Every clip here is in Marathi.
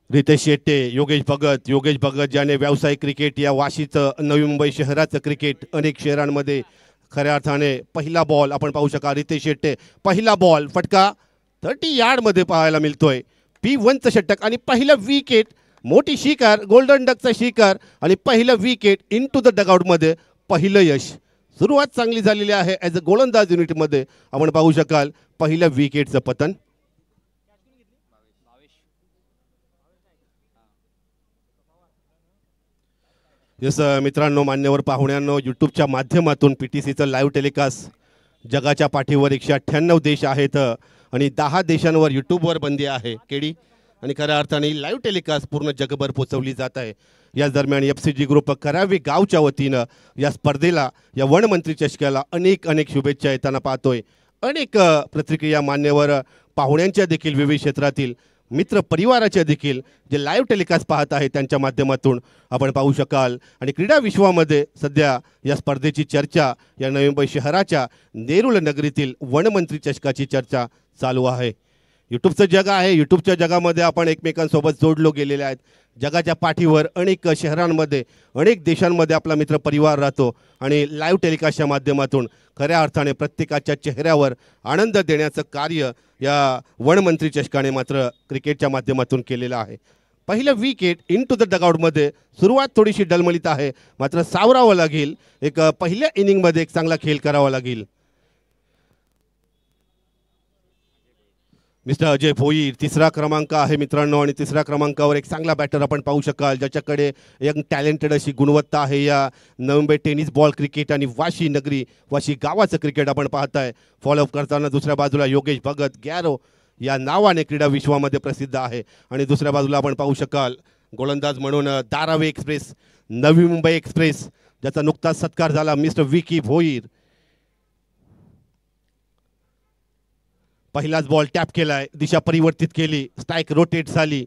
रितेश शेट्टे, योगेश भगत ज्याने व्यावसायिक क्रिकेट या वाशीचं नवी मुंबई शहराचं क्रिकेट अनेक शहरांमध्ये खऱ्या अर्थाने पहिला बॉल आपण पाहू शका. रितेश शेट्टे पहिला बॉल फटका 30 यार्डमध्ये पाहायला मिळतोय. P1चं षटक आणि पहिलं विकेट, मोठी शिकार, गोल्डन डकचा शिकार आणि पहिलं विकेट इन टू द डगआउटमध्ये पहिलं यश. सुरुवात चांगली झालेली आहे ॲज अ गोलंदाज युनिटमध्ये. आपण पाहू शकाल पहिलं विकेटचं पतन. यस मित्रांनो, मान्यवर पाहुण्यांनो, यूट्यूबच्या माध्यमातून PTCचं लाईव्ह टेलिकास्ट जगाच्या पाठीवर 198 देश आहेत आणि 10 देशांवर यूट्यूबवर बंदी आहे केडी. आणि खऱ्या अर्थाने लाईव्ह टेलिकास्ट पूर्ण जगभर पोचवली जात आहे. याच दरम्यान FCG ग्रुप करावी गावच्या वतीनं या स्पर्धेला, या वनमंत्री चषकाला अनेक शुभेच्छा येताना पाहतोय. अनेक प्रतिक्रिया मान्यवर पाहुण्यांच्या देखील, विविध क्षेत्रातील मित्र परिवाराच्या देखील जे लाईव्ह टेलिकास्ट पाहत आहे त्यांच्या माध्यमातून आपण पाहू शकाल. आणि क्रीडा विश्वामध्ये सध्या या स्पर्धेची चर्चा, या नवी मुंबई शहराच्या नेरुळ नगरीतील वनमंत्री चषकाची चर्चा चालू आहे. यूट्यूबचं जग आहे. यूट्यूबच्या जगामध्ये आपण एकमेकांसोबत जोडलो गेलेले आहेत. जगाच्या पाठीवर अनेक शहरांमध्ये, अनेक देशांमध्ये आपला मित्र परिवार राहतो आणि लाईव्ह टेलिकास्टच्या माध्यमातून खऱ्या अर्थाने प्रत्येकाच्या चेहऱ्यावर आनंद देण्याचं कार्य या वनमंत्री चषकाने मात्र क्रिकेटच्या माध्यमातून केलेलं आहे. पहिलं विकेट इन टू द डगआउटमध्ये. सुरुवात थोडीशी डलमलीत आहे, मात्र सावरावं लागेल. एक पहिल्या इनिंगमध्ये एक चांगला खेळ करावा लागेल. मिस्टर अजय भोईर तिसरा क्रमांक आहे मित्रांनो. आणि तिसऱ्या क्रमांकावर एक चांगला बॅटर आपण पाहू शकाल ज्याच्याकडे एक टॅलेंटेड अशी गुणवत्ता आहे या Navi Mumbai tennis ball cricket आणि वाशी नगरी, वाशी गावाचं क्रिकेट आपण पाहताय. फॉलोअप करताना दुसऱ्या बाजूला योगेश भगत गॅरो या नावाने क्रीडा विश्वामध्ये प्रसिद्ध आहे. आणि दुसऱ्या बाजूला आपण पाहू शकाल गोलंदाज म्हणून धारावी एक्सप्रेस, नवी मुंबई एक्सप्रेस ज्याचा नुकताच सत्कार झाला, मिस्टर विकी भोईर. पहिलाच बॉल टॅप केलाय, दिशा परिवर्तित केली, स्ट्राईक रोटेट झाली.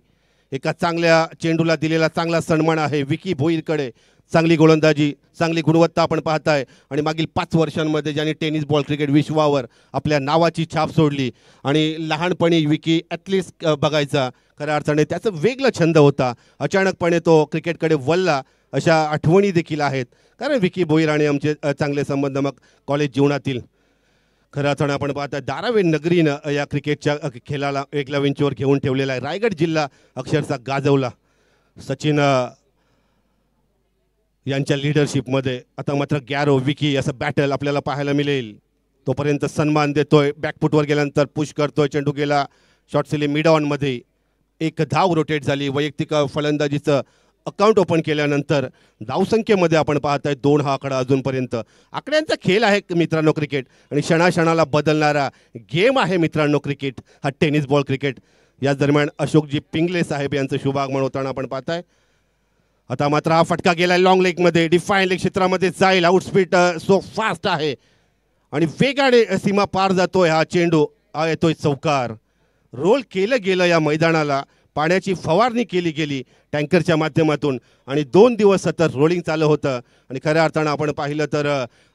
एका चांगल्या चेंडूला दिलेला चांगला सन्मान आहे विकी भोईरकडे. चांगली गोलंदाजी, चांगली गुणवत्ता आपण पाहताय. आणि मागील 5 वर्षांमध्ये ज्यांनी टेनिस बॉल क्रिकेट विश्वावर आपल्या नावाची छाप सोडली. आणि लहानपणी विकी ॲथलीट बघायचा, खऱ्या अर्थाने त्याचं वेगळं छंद होता. अचानकपणे तो क्रिकेटकडे वळला, अशा आठवणी देखील आहेत. कारण विकी भोईर आणि आमचे चांगले संबंध मग कॉलेज जीवनातील. खऱ्या अर्थाने आपण पाहता धारावी नगरीनं या क्रिकेटच्या खेळाला वेगळ्या वेंचीवर घेऊन ठेवलेला आहे. रायगड जिल्हा अक्षरशः गाजवला सचिन यांच्या लिडरशिपमध्ये. आता मात्र गॅरो विकी असं बॅटल आपल्याला पाहायला मिळेल. तोपर्यंत सन्मान देतोय, बॅकफुटवर गेल्यानंतर पुश करतोय. चेंडू गेला शॉर्ट सिली मिड ऑनमध्ये. एक धाव रोटेट झाली. वैयक्तिक फलंदाजीचं अकाउंट ओपन केल्यानंतर धावसंख्येमध्ये आपण पाहताय 2 हा आकडा अजूनपर्यंत. आकड्यांचा खेळ आहे मित्रांनो क्रिकेट, आणि क्षणाक्षणाला बदलणारा गेम आहे मित्रांनो क्रिकेट, हा टेनिस बॉल क्रिकेट. याच दरम्यान अशोकजी पिंगले साहेब यांचं शुभागमन होताना आपण पाहताय. आता मात्र हा फटका गेला लॉंग लेगमध्ये, डिफाईन लेग क्षेत्रामध्ये जाईल. आउटस्पीड सो फास्ट आहे आणि वेगाने सीमा पार जातोय हा चेंडू. येतोय चौकार. रोल केलं गेलं या मैदानाला, पाण्याची फवारणी केली गेली टँकरच्या माध्यमातून. आणि 2 दिवस सतत रोलिंग चालू होतं. आणि खऱ्या अर्थानं आपण पाहिलं तर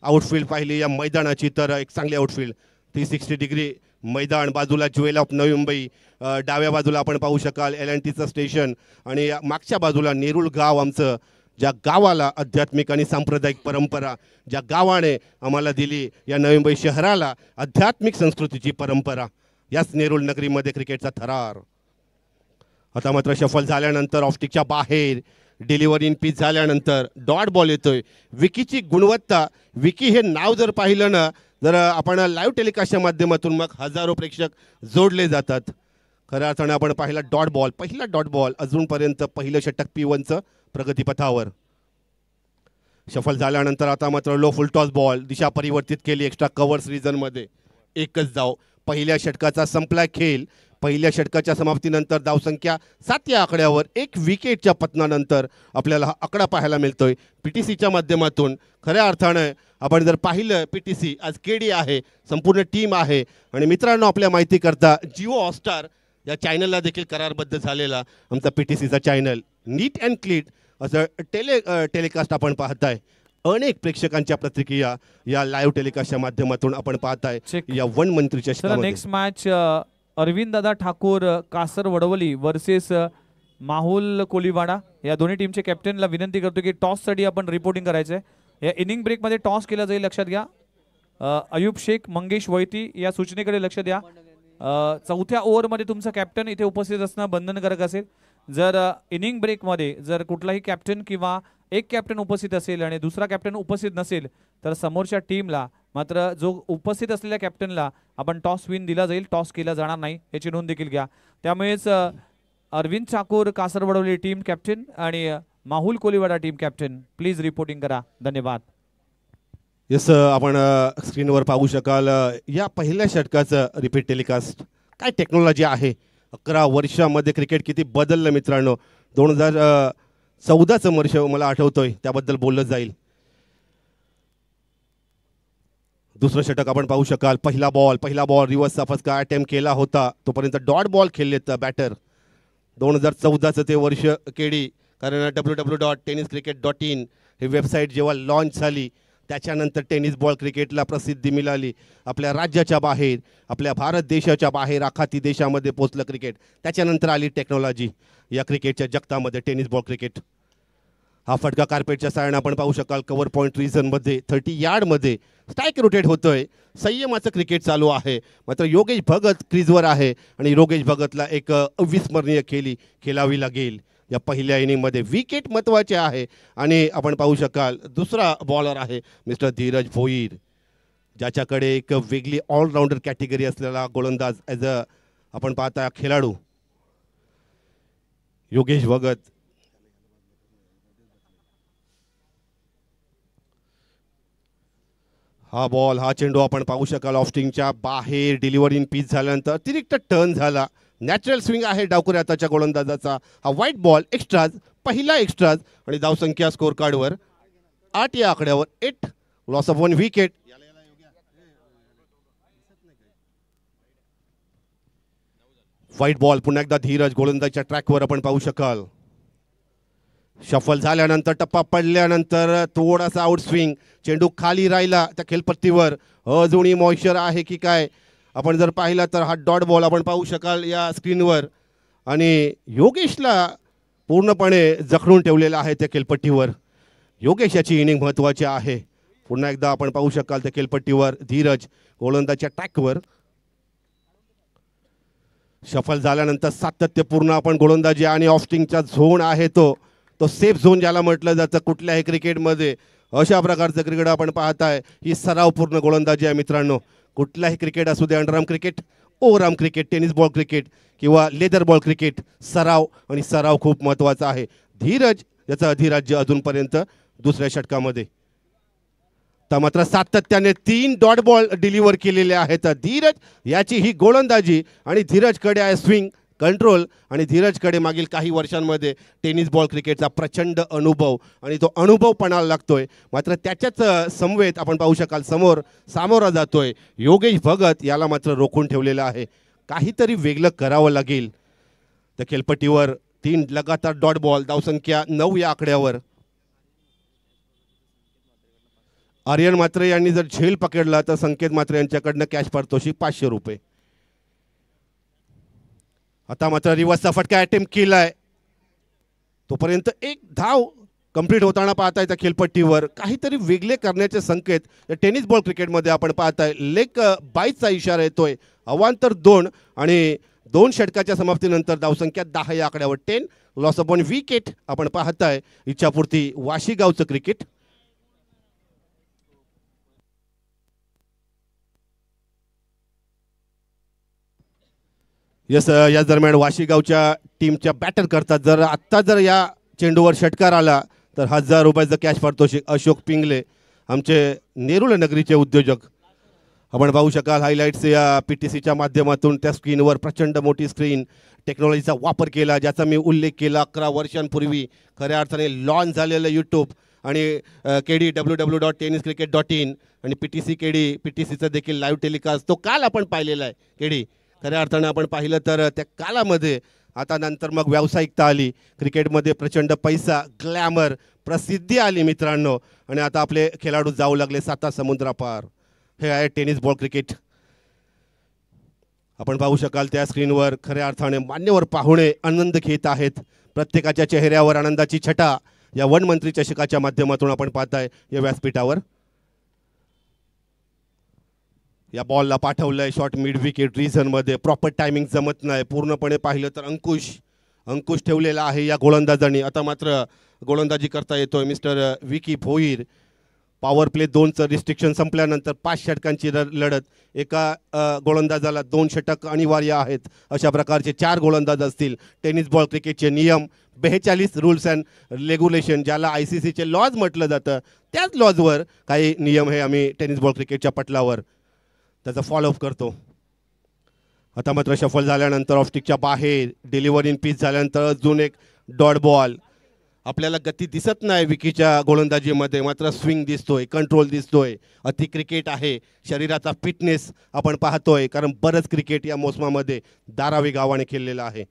आउटफील्ड पाहिली या मैदानाची तर एक चांगली आउटफील्ड, 360 डिग्री मैदान. बाजूला ज्वेल ऑफ नवी मुंबई, डाव्या बाजूला आपण पाहू शकाल LNTचं स्टेशन. आणि मागच्या बाजूला नेरुळ गाव आमचं, ज्या गावाला आध्यात्मिक आणि सांप्रदायिक परंपरा, ज्या गावाने आम्हाला दिली, या नवी मुंबई शहराला आध्यात्मिक संस्कृतीची परंपरा, याच नेरुळ नगरीमध्ये क्रिकेटचा थरार. आता मात्र शफल झाल्यानंतर ऑफस्टिकच्या बाहेर डिलिव्हरी इन पिच झाल्यानंतर डॉट बॉल येतोय. विकीची गुणवत्ता, विकी हे नाव जर पाहिलं ना, जर आपण लाईव्ह टेलिकास्टच्या माध्यमातून मग हजारो प्रेक्षक जोडले जातात. खऱ्या अर्थाने आपण पाहिला डॉट बॉल, पहिला डॉट बॉल, अजूनपर्यंत पहिलं षटक P1चं प्रगतीपथावर. शफल झाल्यानंतर आता मात्र लो फुल टॉस बॉल, दिशा परिवर्तित केली एक्स्ट्रा कव्हर्स रिजनमध्ये. एकच धाव. पहिल्या षटकाचा संपला खेळ. पहिल्या षटकाच्या समाप्तीनंतर धावसंख्या 7 या आकड्यावर. 1 विकेटच्या पतनानंतर आपल्याला हा आकडा पाहायला मिळतोय PTCच्या माध्यमातून. खऱ्या अर्थानं आपण जर पाहिलं PTC आज केडी आहे, संपूर्ण टीम आहे. आणि मित्रांनो, आपल्या माहिती करता जिओ हॉटस्टार या चॅनलला देखील करारबद्ध झालेला आमचा PTCचा चॅनल, नीट अँड क्लीट असं टेलिकास्ट आपण पाहताय. अनेक प्रेक्षकांच्या प्रतिक्रिया या लाईव्ह टेलिकास्टच्या माध्यमातून आपण पाहताय या वनमंत्री चषकामध्ये. नेक्स्ट मॅच अरविंद दादा ठाकूर कासर वडवली वर्सेस माहुल कोलीवाडा या दोन्ही टीमचे कॅप्टनला विनंती करतो की टॉससाठी आपण रिपोर्टिंग करायचं आहे। या इनिंग ब्रेकमध्ये टॉस केला जाईल, लक्षात घ्या। अयूब शेख, मंगेश वैती या सूचनेकडे लक्ष द्या। चौथ्या ओव्हरमध्ये तुमचा कॅप्टन इथे उपस्थित असणं बंधनकारक असेल। जर इनिंग ब्रेकमध्ये जर कुठलाही कॅप्टन किंवा एक कॅप्टन उपस्थित असेल आणि दुसरा कॅप्टन उपस्थित नसेल तर समोरच्या टीमला, मात्र जो उपस्थित असलेल्या कॅप्टनला आपण टॉस विन दिला जाईल, टॉस केला जाणार नाही याची नोंद देखील घ्या। त्यामुळेच अरविंद ठाकूर कासरवडवली टीम कॅप्टन आणि Mahul Koliwada team captain please reporting करा। धन्यवाद। यस, आपण स्क्रीनवर पाहू शकाल या पहिल्या षटकाचं रिपीट टेलिकास्ट। काय टेक्नॉलॉजी आहे, 11 वर्षामध्ये क्रिकेट किती बदललं मित्रांनो। 2014चं वर्ष मला आठवतोय, त्याबद्दल बोललं जाईल। दुसरं षटक आपण पाहू शकाल। पहिला बॉल रिव्हर्सचा फटका अटेम्प्ट केला होता, तोपर्यंत डॉट बॉल खेळलेत बॅटर। 2014चं ते वर्ष केडी, कारण www.tenniscricket.in ही वेबसाईट जेव्हा लॉन्च झाली त्याच्यानंतर टेनिस बॉल क्रिकेटला प्रसिद्धी मिळाली। आपल्या राज्याच्या बाहेर, आपल्या भारत देशाच्या बाहेर आखाती देशामध्ये पोचलं क्रिकेट। त्याच्यानंतर आली टेक्नॉलॉजी या क्रिकेटच्या जगतामध्ये, टेनिस बॉल क्रिकेट। हा फटका कार्पेटच्या साहाय्याने आपण पाहू शकाल। कव्हर पॉईंट रिजनमध्ये 30 यार्डमध्ये स्ट्राईक रोटेट होतोय। संयमाचं क्रिकेट चालू आहे, मात्र योगेश भगत क्रीजवर आहे आणि योगेश भगतला एक अविस्मरणीय खेळावी लागेल या पहिल्या इनिंगमध्ये। विकेट महत्त्वाचे आहे आणि आपण पाहू शकाल दुसरा बॉलर आहे मिस्टर धीरज भोईर, ज्याच्याकडे एक वेगळी ऑलराऊंडर कॅटेगरी असलेला गोलंदाज ॲज अ आपण पाहता खेळाडू योगेश भगत। हा चेंडू आपण पाहू शकाल ऑफस्टिंगच्या बाहेर डिलिव्हरी इन पीच झाल्यानंतर अतिरिक्त टर्न झाला। नॅचरल स्विंग आहे डावखुऱ्या हाताच्या गोलंदाजाचा। हा व्हाईट बॉल एक्स्ट्राज, पहिला एक्स्ट्राज आणि धावसंख्या स्कोर कार्डवर 8 या आकड्यावर 8, loss of 1 wicket. White ball पुन्हा एकदा धीरज गोलंदाजच्या ट्रॅकवर आपण पाहू शकाल। शफल झाल्यानंतर टप्पा पडल्यानंतर थोडासा आउट स्विंग, चेंडू खाली राहिला त्या खेळपट्टीवर। अजूनही मॉइश्चर आहे की काय आपण जर पाहिला तर हा डॉट बॉल आपण पाहू शकाल या स्क्रीनवर आणि योगेशला पूर्णपणे जखडून ठेवलेला आहे त्या खेळपट्टीवर। योगेश याची इनिंग महत्त्वाची आहे। पुन्हा एकदा आपण पाहू शकाल त्या खेळपट्टीवर धीरज गोलंदाजच्या ट्रॅकवर। शफल झाल्यानंतर सातत्यपूर्ण आपण गोलंदाजी आणि ऑफस्टिंगचा झोन आहे तो सेफ झोन ज्याला म्हटलं जातं कुठल्याही क्रिकेटमध्ये। अशा प्रकारचं क्रिकेट आपण पाहताय, ही सरावपूर्ण गोलंदाजी आहे मित्रांनो। कुठलाही क्रिकेट असू दे, underarm cricket, overarm cricket, tennis ball cricket किंवा लेदर बॉल क्रिकेट, सराव आणि सराव खूप महत्त्वाचा आहे। धीरज याचं अधिराज्य अजूनपर्यंत दुसऱ्या षटकामध्ये। तर मात्र सातत्याने 3 डॉट बॉल डिलिव्हर केलेले आहेत धीरज याची ही गोलंदाजी आणि धीरजकडे आहे स्विंग कंट्रोल आणि धीरजकडे मागील काही वर्षांमध्ये टेनिस बॉल क्रिकेटचा प्रचंड अनुभव आणि तो अनुभव पणाला लागतोय। मात्र त्याच्याच समवेत आपण पाहू शकाल सामोरा जातोय योगेश भगत, याला मात्र रोखून ठेवलेलं आहे। काहीतरी वेगळं करावं लागेल। त्या खेळपट्टीवर 3 लगातार डॉट बॉल, धावसंख्या 9 या आकड्यावर। आर्यन म्हात्रे यांनी जर झेल पकडला तर संकेत म्हात्रे यांच्याकडनं कॅश पारितोषिक 500 रुपये। आता मात्र रिव्हर्सचा फटका अटेम्प्ट केलाय, तोपर्यंत एक धाव कंप्लीट होताना पाहताय त्या खेळपट्टीवर। काहीतरी वेगळे करण्याचे संकेत टेनिस बॉल क्रिकेटमध्ये आपण पाहताय। लेग बाईचा इशारा येतोय, अवांतर 2 आणि 2 षटकाच्या समाप्तीनंतर धावसंख्या 10 या आकड्यावर 10, लॉस ऑफ 1 विकेट आपण पाहताय। इच्छापूर्ती वाशीगावचं क्रिकेट। यस, या दरम्यान वाशीगावच्या टीमच्या बॅटर करतात जर या चेंडूवर षटकार आला तर 1000 रुपयाचं कॅश पारितोषिक। अशोक पिंगले आमचे नेरुळ नगरीचे उद्योजक, आपण पाहू शकाल हायलाइट्स या PTCच्या माध्यमातून। त्या स्क्रीनवर प्रचंड मोठी स्क्रीन, टेक्नॉलॉजीचा वापर केला ज्याचा मी उल्लेख केला 11 वर्षांपूर्वी खऱ्या अर्थाने लॉन्च झालेलं यूट्यूब आणि KD www.tenniscricket.in आणि PTC KD PTCचं देखील लाईव्ह टेलिकास्ट तो काल आपण पाहिलेला आहे। KD खऱ्या अर्थाने आपण पाहिलं तर त्या कालामध्ये आता नंतर मग व्यावसायिकता आली, क्रिकेटमध्ये प्रचंड पैसा, ग्लॅमर, प्रसिद्धी आली मित्रांनो आणि आता आपले खेळाडू जाऊ लागले 7 समुद्रापार। हे आहे टेनिस बॉल क्रिकेट। आपण पाहू शकाल त्या स्क्रीनवर खऱ्या अर्थाने मान्यवर पाहुणे आनंद घेत आहेत. प्रत्येकाच्या चेहऱ्यावर आनंदाची छटा या वन मंत्री चषकाच्या माध्यमातून आपण पाहताय या व्यासपीठावर. या बॉलला पाठवलंय शॉट मिड विकेट रीजनमध्ये. प्रॉपर टायमिंग जमत नाही. पूर्णपणे पाहिलं तर अंकुश ठेवलेला आहे या गोलंदाजांनी. आता मात्र गोलंदाजी करता येतोय mister Vicky Bhoir. Power play 2चं रिस्ट्रिक्शन संपल्यानंतर 5 षटकांची लढत. एका गोलंदाजाला 2 षटक अनिवार्य आहेत. अशा प्रकारचे 4 गोलंदाज असतील. टेनिस बॉल क्रिकेटचे नियम 42 रूल्स अँड रेग्युलेशन ज्याला ICCचे लॉज म्हटलं जातं त्याच लॉजवर काही नियम हे आम्ही टेनिस बॉल क्रिकेटच्या पटलावर त्याचा फॉलोअप करतो. आता मात्र शफल झाल्यानंतर ऑफस्टिकच्या बाहेर डिलिव्हर इन पिच झाल्यानंतर अजून एक डॉट बॉल. आपल्याला गती दिसत नाही विकीच्या गोलंदाजीमध्ये, मात्र स्विंग दिसतोय, कंट्रोल दिसतोय. अति क्रिकेट आहे. शरीराचा फिटनेस आपण पाहतोय कारण बरंच क्रिकेट या मोसमामध्ये धारावी गावाने खेळलेलं आहे.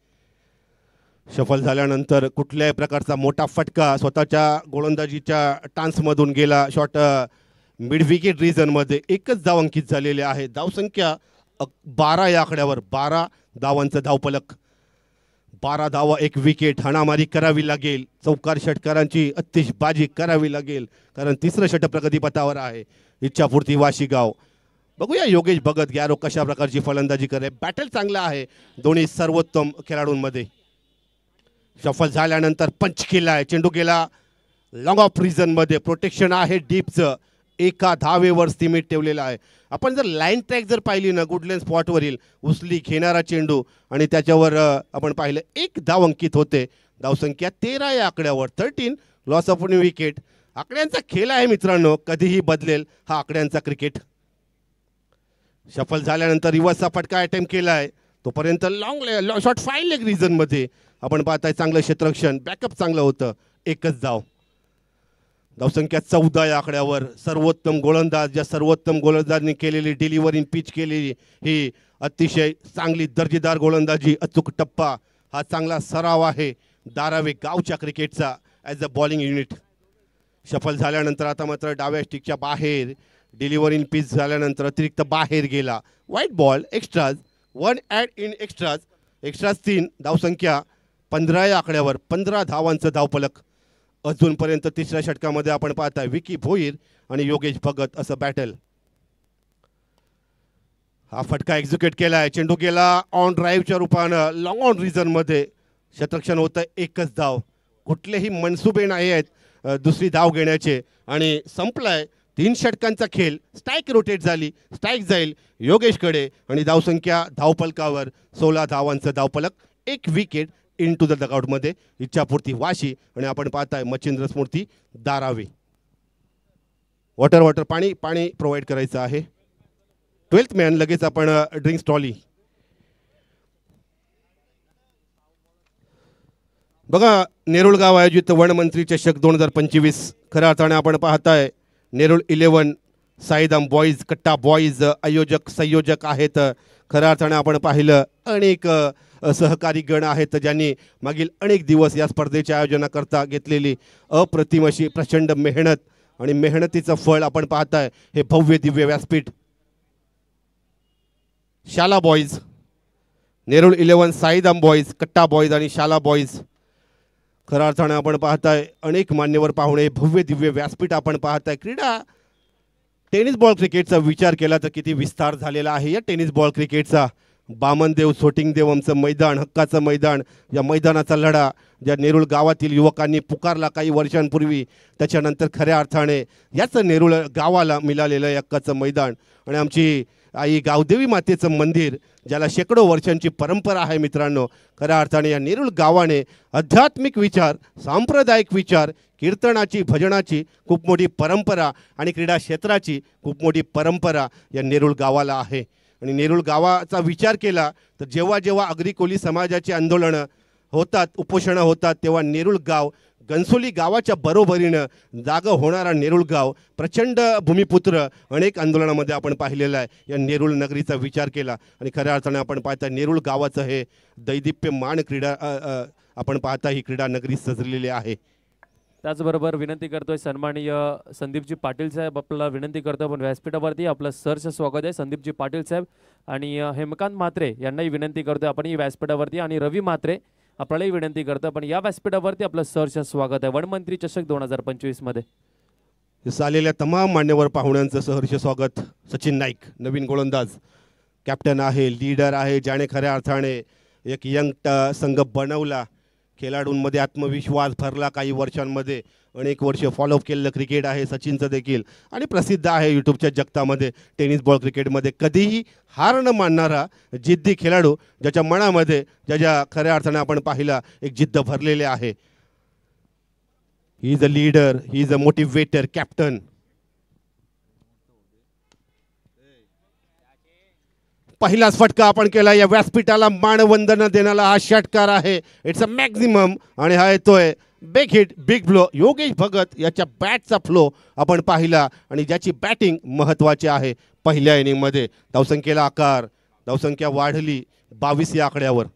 शफल झाल्यानंतर कुठल्याही प्रकारचा मोठा फटका स्वतःच्या गोलंदाजीच्या टान्समधून गेला. शॉट मिड विकेट रिजनमध्ये. एकच धाव अंकित झालेले आहे. धावसंख्या 12 या आकड्यावर. 12 धावांचं धावफलक. 12 धावा, 1 विकेट. हाणामारी करावी लागेल. चौकार षटकारांची अतिशबाजी करावी लागेल कारण तिसरं षटक प्रगतीपथावर आहे. इच्छापूर्ती वाशीगाव. बघूया योगेश भगत गॅरो कशा प्रकारची फलंदाजी करे. बॅटल चांगला आहे दोन्ही सर्वोत्तम खेळाडूंमध्ये. शफल झाल्यानंतर पंच केलाय. चेंडू गेला लॉंग ऑफ रिजनमध्ये. प्रोटेक्शन आहे डीपचं. एका धावेवर सीमित ठेवलेला आहे. आपण जर लाईन ट्रॅक जर पाहिली ना गुडलेन स्पॉटवरील उचली घेणारा चेंडू आणि त्याच्यावर आपण पाहिलं 1 धाव अंकित होते. धावसंख्या 13 या आकड्यावर. 13 लॉस ऑफ विकेट. आकड्यांचा खेळ आहे मित्रांनो. कधीही बदलेल हा आकड्यांचा क्रिकेट. शफल झाल्यानंतर रिव्हर्सचा फटका अटेम्प्ट केला आहे. तोपर्यंत लॉंग शॉट 5 लेग रिजनमध्ये आपण पाहताय चांगलं क्षेत्ररक्षण. बॅकअप चांगलं होतं. एकच धाव. धावसंख्या 14 या आकड्यावर. सर्वोत्तम गोलंदाज या सर्वोत्तम गोलंदाजांनी केलेली डिलिव्हर इन पिच केलेली ही अतिशय चांगली दर्जेदार गोलंदाजी. अचूक टप्पा हा चांगला सराव आहे धारावी गावच्या क्रिकेटचा as a bowling unit. Shuffle झाल्यानंतर आता मात्र डाव्या स्टिकच्या बाहेर डिलिव्हर इन पिच झाल्यानंतर अतिरिक्त बाहेर गेला. White ball. Extras 1 add in extras. Extras 3. धावसंख्या 15 या आकड्यावर. 15 धावांचं धावफलक. अजूनपर्यंत तिसऱ्या षटकामध्ये आपण पाहताय विकी भोईर आणि योगेश भगत असं बॅटल. हा फटका एक्झिक्यूट केलाय. चेंडू गेला ऑन ड्राईव्हच्या रूपानं लॉंग ऑन रिजनमध्ये. क्षेत्ररक्षण होतं. एकच धाव. कुठलेही मनसुबे नाही आहेत दुसरी धाव घेण्याचे आणि संपलाय 3 षटकांचा खेळ. स्ट्राईक रोटेट झाली. स्ट्राईक जाईल योगेशकडे आणि धावसंख्या धावफलकावर 16 धावांचं धावफलक. 1 विकेट इन टू द डगआउटमध्ये. इच्छापूर्ती वाशी आणि आपण पाहताय मच्छिंद्र स्मृती धारावी. वॉटर पाणी प्रोव्हाइड करायचं आहे. 12th मॅन लगेच आपण ड्रिंक्स ट्रॉली. बघा नेरुळ गाव आयोजित वनमंत्री चषक 2025. खऱ्या अर्थाने आपण पाहताय नेरुळ 11 साईदाम बॉईज कट्टा बॉईज संयोजक आहेत. खऱ्या अर्थाने आपण पाहिलं अनेक सहकारी गण आहेत ज्यांनी मागील अनेक दिवस या स्पर्धेच्या आयोजनाकरता घेतलेली अप्रतिम अशी प्रचंड मेहनत आणि मेहनतीचं फळ आपण पाहताय हे भव्य दिव्य व्यासपीठ. शाला बॉईज, नेरुळ 11 साईदाम बॉईज, कट्टा बॉईज आणि शाला बॉईज. खऱ्या अर्थाने आपण पाहताय अनेक मान्यवर पाहुणे. भव्य दिव्य व्यासपीठ आपण पाहताय. क्रीडा टेनिस बॉल क्रिकेटचा विचार केला तर किती विस्तार झालेला आहे या टेनिस बॉल क्रिकेटचा. बामनदेव सोटिंगदेवमचं मैदान, हक्काचं मैदान. या मैदानाचा लढा ज्या नेरुळ गावातील युवकांनी पुकारला काही वर्षांपूर्वी, त्याच्यानंतर खऱ्या अर्थाने याच नेरुळ गावाला मिळालेलं हक्काचं मैदान आणि आमची आई गावदेवी मातेचं मंदिर ज्याला शेकडो वर्षांची परंपरा आहे मित्रांनो. खऱ्या अर्थाने या नेरुळ गावाने आध्यात्मिक विचार, सांप्रदायिक विचार, कीर्तनाची, भजनाची खूप मोठी परंपरा आणि क्रीडा क्षेत्राची खूप मोठी परंपरा या नेरुळ गावाला आहे. आणि नेरुळ गावाचा विचार केला तर जेव्हा जेव्हा आगरी कोली समाजाची आंदोलनं होतात, उपोषणं होतात, तेव्हा नेरुळ गाव घनसोली गावाच्या बरोबरीनं जागा होणारा नेरुळ गाव प्रचंड भूमिपुत्र अनेक आंदोलनामध्ये आपण पाहिलेलं आहे. या नेरुळ नगरीचा विचार केला आणि खऱ्या अर्थाने आपण पाहता नेरुळ गावाचं हे दैदिप्यमान क्रीडा आपण पाहता ही क्रीडा नगरी सजलेली आहे. त्याचबरोबर विनंती करतोय सन्माननीय संदीपजी पाटील साहेब आपल्याला विनंती करतो आपण व्यासपीठावरती आपलं सरचं स्वागत आहे संदीपजी पाटील साहेब आणि हेमकांत म्हात्रे यांनाही विनंती करतोय आपण ही व्यासपीठावरती आणि रवी म्हात्रे आपल्यालाही विनंती करतो आपण या व्यासपीठावरती आपलं सरचं स्वागत आहे वनमंत्री चषक 2025 मध्ये आलेल्या तमाम मान्यवर पाहुण्यांचं सहर्ष स्वागत. सचिन नाईक नवीन गोलंदाज कॅप्टन आहे, लीडर आहे, ज्याने खऱ्या अर्थाने एक यंग संघ बनवला, खेळाडूंमध्ये आत्मविश्वास भरला, काही वर्षांमध्ये अनेक वर्ष फॉलोअप केलेलं क्रिकेट आहे सचिनचं देखील आणि प्रसिद्ध आहे यूट्यूबच्या जगतामध्ये. टेनिस बॉल क्रिकेटमध्ये कधीही हार न मानणारा जिद्दी खेळाडू, ज्याच्या मनामध्ये ज्याच्या खऱ्या अर्थाने आपण पाहिला एक जिद्द भरलेले आहे. He is a leader, he is a motivator, captain. पहिलाच फटका आपण केला या व्यासपीठाला मानवंदना देणारा हा षटकार आहे. इट्स अ मॅक्झिमम आणि हा येतोय big hit big blow. Yogesh Bhagat याच्या बॅटचा फ्लो आपण पाहिला आणि ज्याची बॅटिंग महत्त्वाची आहे. पहिल्या इनिंगमध्ये धावसंख्येला आकार, धावसंख्या वाढली 22 या आकड्यावर.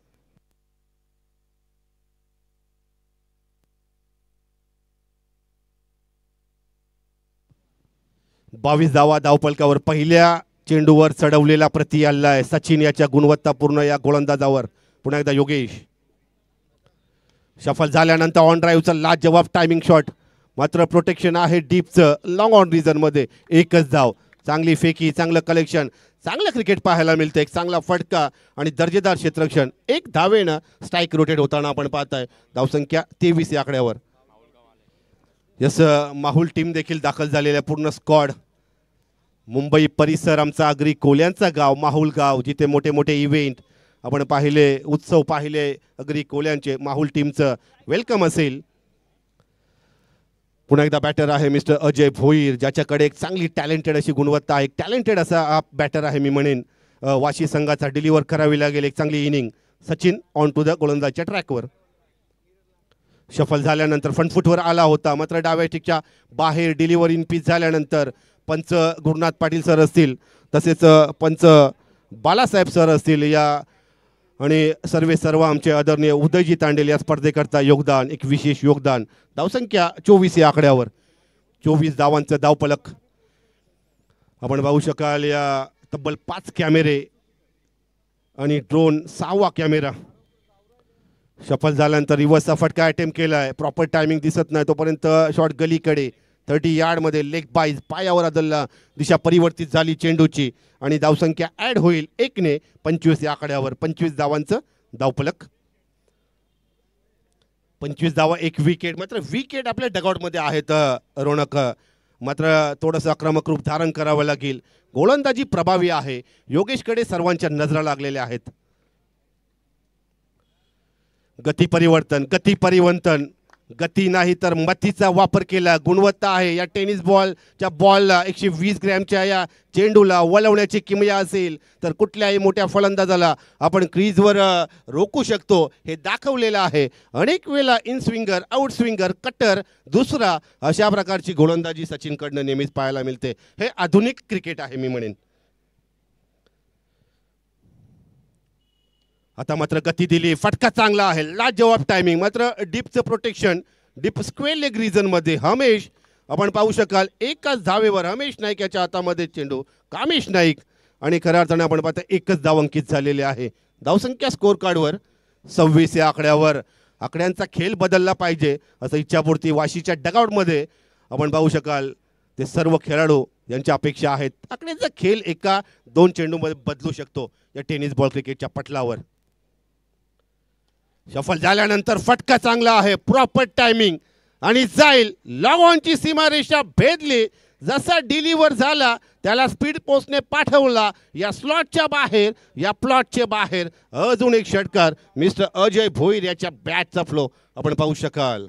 बावीस धावा धावपलकावर पहिल्या चेंडूवर चढवलेला प्रति हल्ला आहे सचिन याच्या गुणवत्तापूर्ण या गोलंदाजावर. पुन्हा एकदा योगेश सफल झाल्यानंतर ऑन ड्राईव्हचा लाजवाब टायमिंग शॉट, मात्र प्रोटेक्शन आहे डीपचं लॉंग ऑन रिझनमध्ये. एकच धाव, चांगली फेकी, चांगलं कलेक्शन, चांगलं क्रिकेट पाहायला मिळतं. एक चांगला फटका आणि दर्जेदार क्षेत्ररक्षण. एक धावेनं स्ट्राईक रोटेट होताना आपण पाहताय. धावसंख्या 23 या आकड्यावर. यस माहुल टीम देखील दाखल झालेल्या पूर्ण स्क्वॉड. मुंबई परिसर आमचा आगरी कोल्यांचा गाव, माहुल गाव, जिथे मोठे मोठे इव्हेंट आपण पाहिले, उत्सव पाहिले अगरी कोल्यांचे. माहुल टीमचं वेलकम असेल. पुन्हा एकदा बॅटर आहे मिस्टर अजय भोईर, ज्याच्याकडे एक चांगली टॅलेंटेड अशी गुणवत्ता आहे. एक टॅलेंटेड असा हा बॅटर आहे मी म्हणेन. वाशी संघाचा डिलिव्हर करावी लागेल एक चांगली inning. Sachin on to the गोलंदाजच्या ट्रॅकवर. शफल झाल्यानंतर फ्रंट फुटवर आला होता, मात्र डाव्या टिकच्या बाहेर डिलिव्हर इन पीच झाल्यानंतर पंच गुरुनाथ पाटील सर असतील, तसेच पंच बालासाहेब सर असतील या आणि सर्व आमचे आदरणीय उदयजी तांडेल या स्पर्धेकरता योगदान, एक विशेष योगदान. धावसंख्या 24 या आकड्यावर. 24 धावांचं धावपलक आपण पाहू शकाल. या तब्बल 5 कॅमेरे आणि ड्रोन 6वा कॅमेरा. सफल झाल्यानंतर रिव्हर्सचा फटका अटेम्प्ट केला आहे. प्रॉपर टायमिंग दिसत नाही तोपर्यंत शॉट गलीकडे 30 यार्डमध्ये लेग बाईज, पायावर आदलला, दिशा परिवर्तित झाली चेंडूची आणि धावसंख्या ॲड होईल 1ने 25 या आकड्यावर. 25 धावांचं धावपलक. 25 धावा, 1 विकेट. मात्र विकेट आपल्या डगआउटमध्ये आहेत रोनक, मात्र थोडंसं आक्रमक रूप धारण करावं लागेल. गोलंदाजी प्रभावी आहे. योगेशकडे सर्वांच्या नजरा लागलेल्या आहेत. गती परिवर्तन, गती नाही तर मतीचा वापर केला. गुणवत्ता आहे या टेनिस बॉलला. 120 ग्रॅमच्या या चेंडूला वळवण्याची किमया असेल तर कुठल्याही मोठ्या फलंदाजाला आपण क्रीजवर रोखू शकतो हे दाखवलेलं आहे. अनेक वेळा in swinger, out swinger, cutter, दुसरा अशा प्रकारची गोलंदाजी सचिनकडनं नेहमीच पाहायला मिळते. हे आधुनिक क्रिकेट आहे मी म्हणेन. आता मात्र गती दिली, फटका चांगला आहे, लाजवाब टायमिंग. मात्र डीपचं प्रोटेक्शन, डीप स्क्वेअर लेग रिजनमध्ये हमेश आपण पाहू शकाल. एकाच धावेवर हमेश नाईक याच्या हातामध्ये चेंडू. कामेश नाईक आणि खऱ्या अर्थाने आपण पाहता एकच धाव अंकित झालेले आहे. धावसंख्या स्कोअर कार्डवर 26 या आकड्यावर. आकड्यांचा खेळ बदलला पाहिजे असं इच्छापूर्ती वाशीच्या डगआउटमध्ये आपण पाहू शकाल. ते सर्व खेळाडू यांच्या अपेक्षा आहेत. आकड्यांचा खेळ 1-2 चेंडूमध्ये बदलू शकतो या टेनिस बॉल क्रिकेटच्या पटलावर. सफल झाल्यानंतर फटका चांगला आहे, प्रॉपर टायमिंग आणि जाईल. लॉंग ऑनची सीमारेषा भेदली. जसा डिलिव्हर झाला त्याला स्पीड पोस्टने पाठवला या स्लॉटच्या बाहेर, या प्लॉटच्या बाहेर. अजून एक षटकार मिस्टर अजय भोईर याच्या बॅटचा फ्लो आपण पाहू शकाल.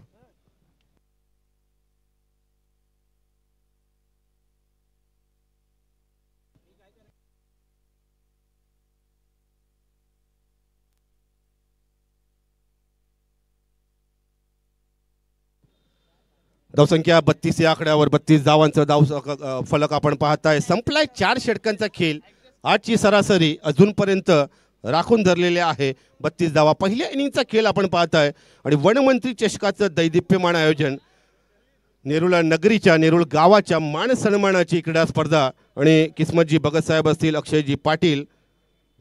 धावसंख्या 32 या आकड्यावर. 32 धावांचं धाव फलक आपण पाहताय. संपलाय 4 षटकांचा खेळ. 8ची सरासरी अजूनपर्यंत राखून धरलेले आहे. 32 धावा पहिल्या इनिंगचा खेळ आपण पाहताय आणि वनमंत्री चषकाचं दैदिप्यमान आयोजन नेरुळ नगरीच्या नेरुळ गावाच्या मान सन्मानाची क्रीडा स्पर्धा आणि किस्मतजी भगत साहेब असतील, अक्षयजी पाटील,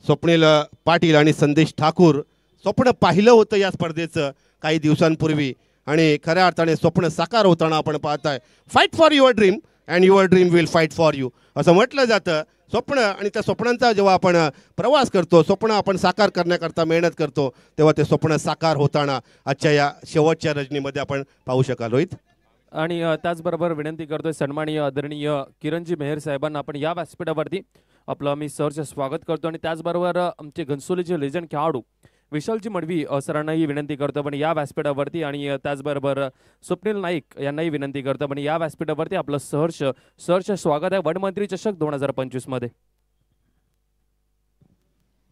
स्वप्नील पाटील आणि संदेश ठाकूर स्वप्न पाहिलं होतं या स्पर्धेचं काही दिवसांपूर्वी आणि खऱ्या अर्थाने स्वप्न साकार होताना आपण पाहताय. Fight for your dream and your dream will fight for you असं म्हटलं जातं. स्वप्न आणि त्या स्वप्नांचा जेव्हा आपण प्रवास करतो, स्वप्न आपण साकार करण्याकरता मेहनत करतो, तेव्हा ते स्वप्न साकार होताना आजच्या या शेवटच्या रजनीमध्ये आपण पाहू शकाल. रोहित आणि त्याचबरोबर विनंती करतोय सन्माननीय आदरणीय किरणजी मेहर साहेबांना आपण या व्यासपीठावरती आपलं मी सरचं स्वागत करतो. आणि त्याचबरोबर आमचे घनसोलीचे लेजंड खेळाडू विशालजी मडवी सरांनाही विनंती करतो पण या व्यासपीठावरती. आणि त्याचबरोबर स्वप्नील नाईक यांनाही विनंती करतो पण या व्यासपीठावरती आपलं सहर्ष स्वागत आहे वनमंत्री चषक 2025 मध्ये.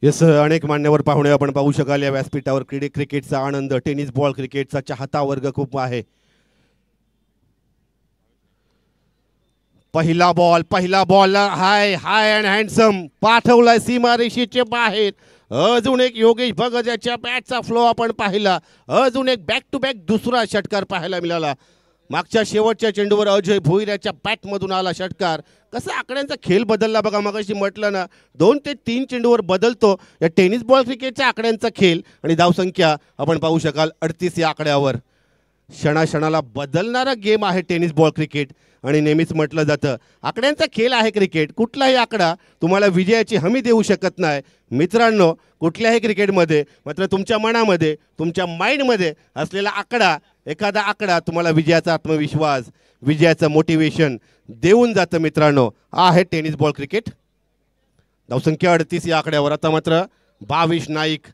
येस, अनेक मान्यवर पाहुणे आपण पाहू शकाल या व्यासपीठावर. क्रिकेटचा आनंद, टेनिस बॉल क्रिकेटचा चाहता वर्ग खूप आहे. पहिला बॉल हाय अँड हँडसम पाठवलाय सीमारेषेच्या बाहेर. अजून एक योगेश भगत याच्या बॅटचा फ्लो आपण पाहिला. अजून एक बॅक टू बॅक दुसरा षटकार पाहायला मिळाला. मागच्या शेवटच्या चेंडूवर अजय भोईर याच्या बॅटमधून आला षटकार. कसा आकड्यांचा खेळ बदलला बघा. मगाशी म्हटलं ना 2 ते 3 चेंडूवर बदलतो या टेनिस बॉल क्रिकेटच्या आकड्यांचा खेळ. आणि धावसंख्या आपण पाहू शकाल 38 या आकड्यावर. क्षणाक्षणाला बदलणारा गेम आहे टेनिस बॉल क्रिकेट. आणि नेहमीच म्हटलं जातं आकड्यांचा खेळ आहे क्रिकेट. कुठलाही आकडा तुम्हाला विजयाची हमी देऊ शकत नाही मित्रांनो. कुठल्याही क्रिकेटमध्ये मात्र तुमच्या मनामध्ये, तुमच्या माइंडमध्ये असलेला आकडा, एखादा आकडा तुम्हाला विजयाचा आत्मविश्वास, विजयाचं मोटिवेशन देऊन जातं मित्रांनो. आहे टेनिस बॉल क्रिकेट. धावसंख्या 38 या आकड्यावर. आता मात्र 22 नाईक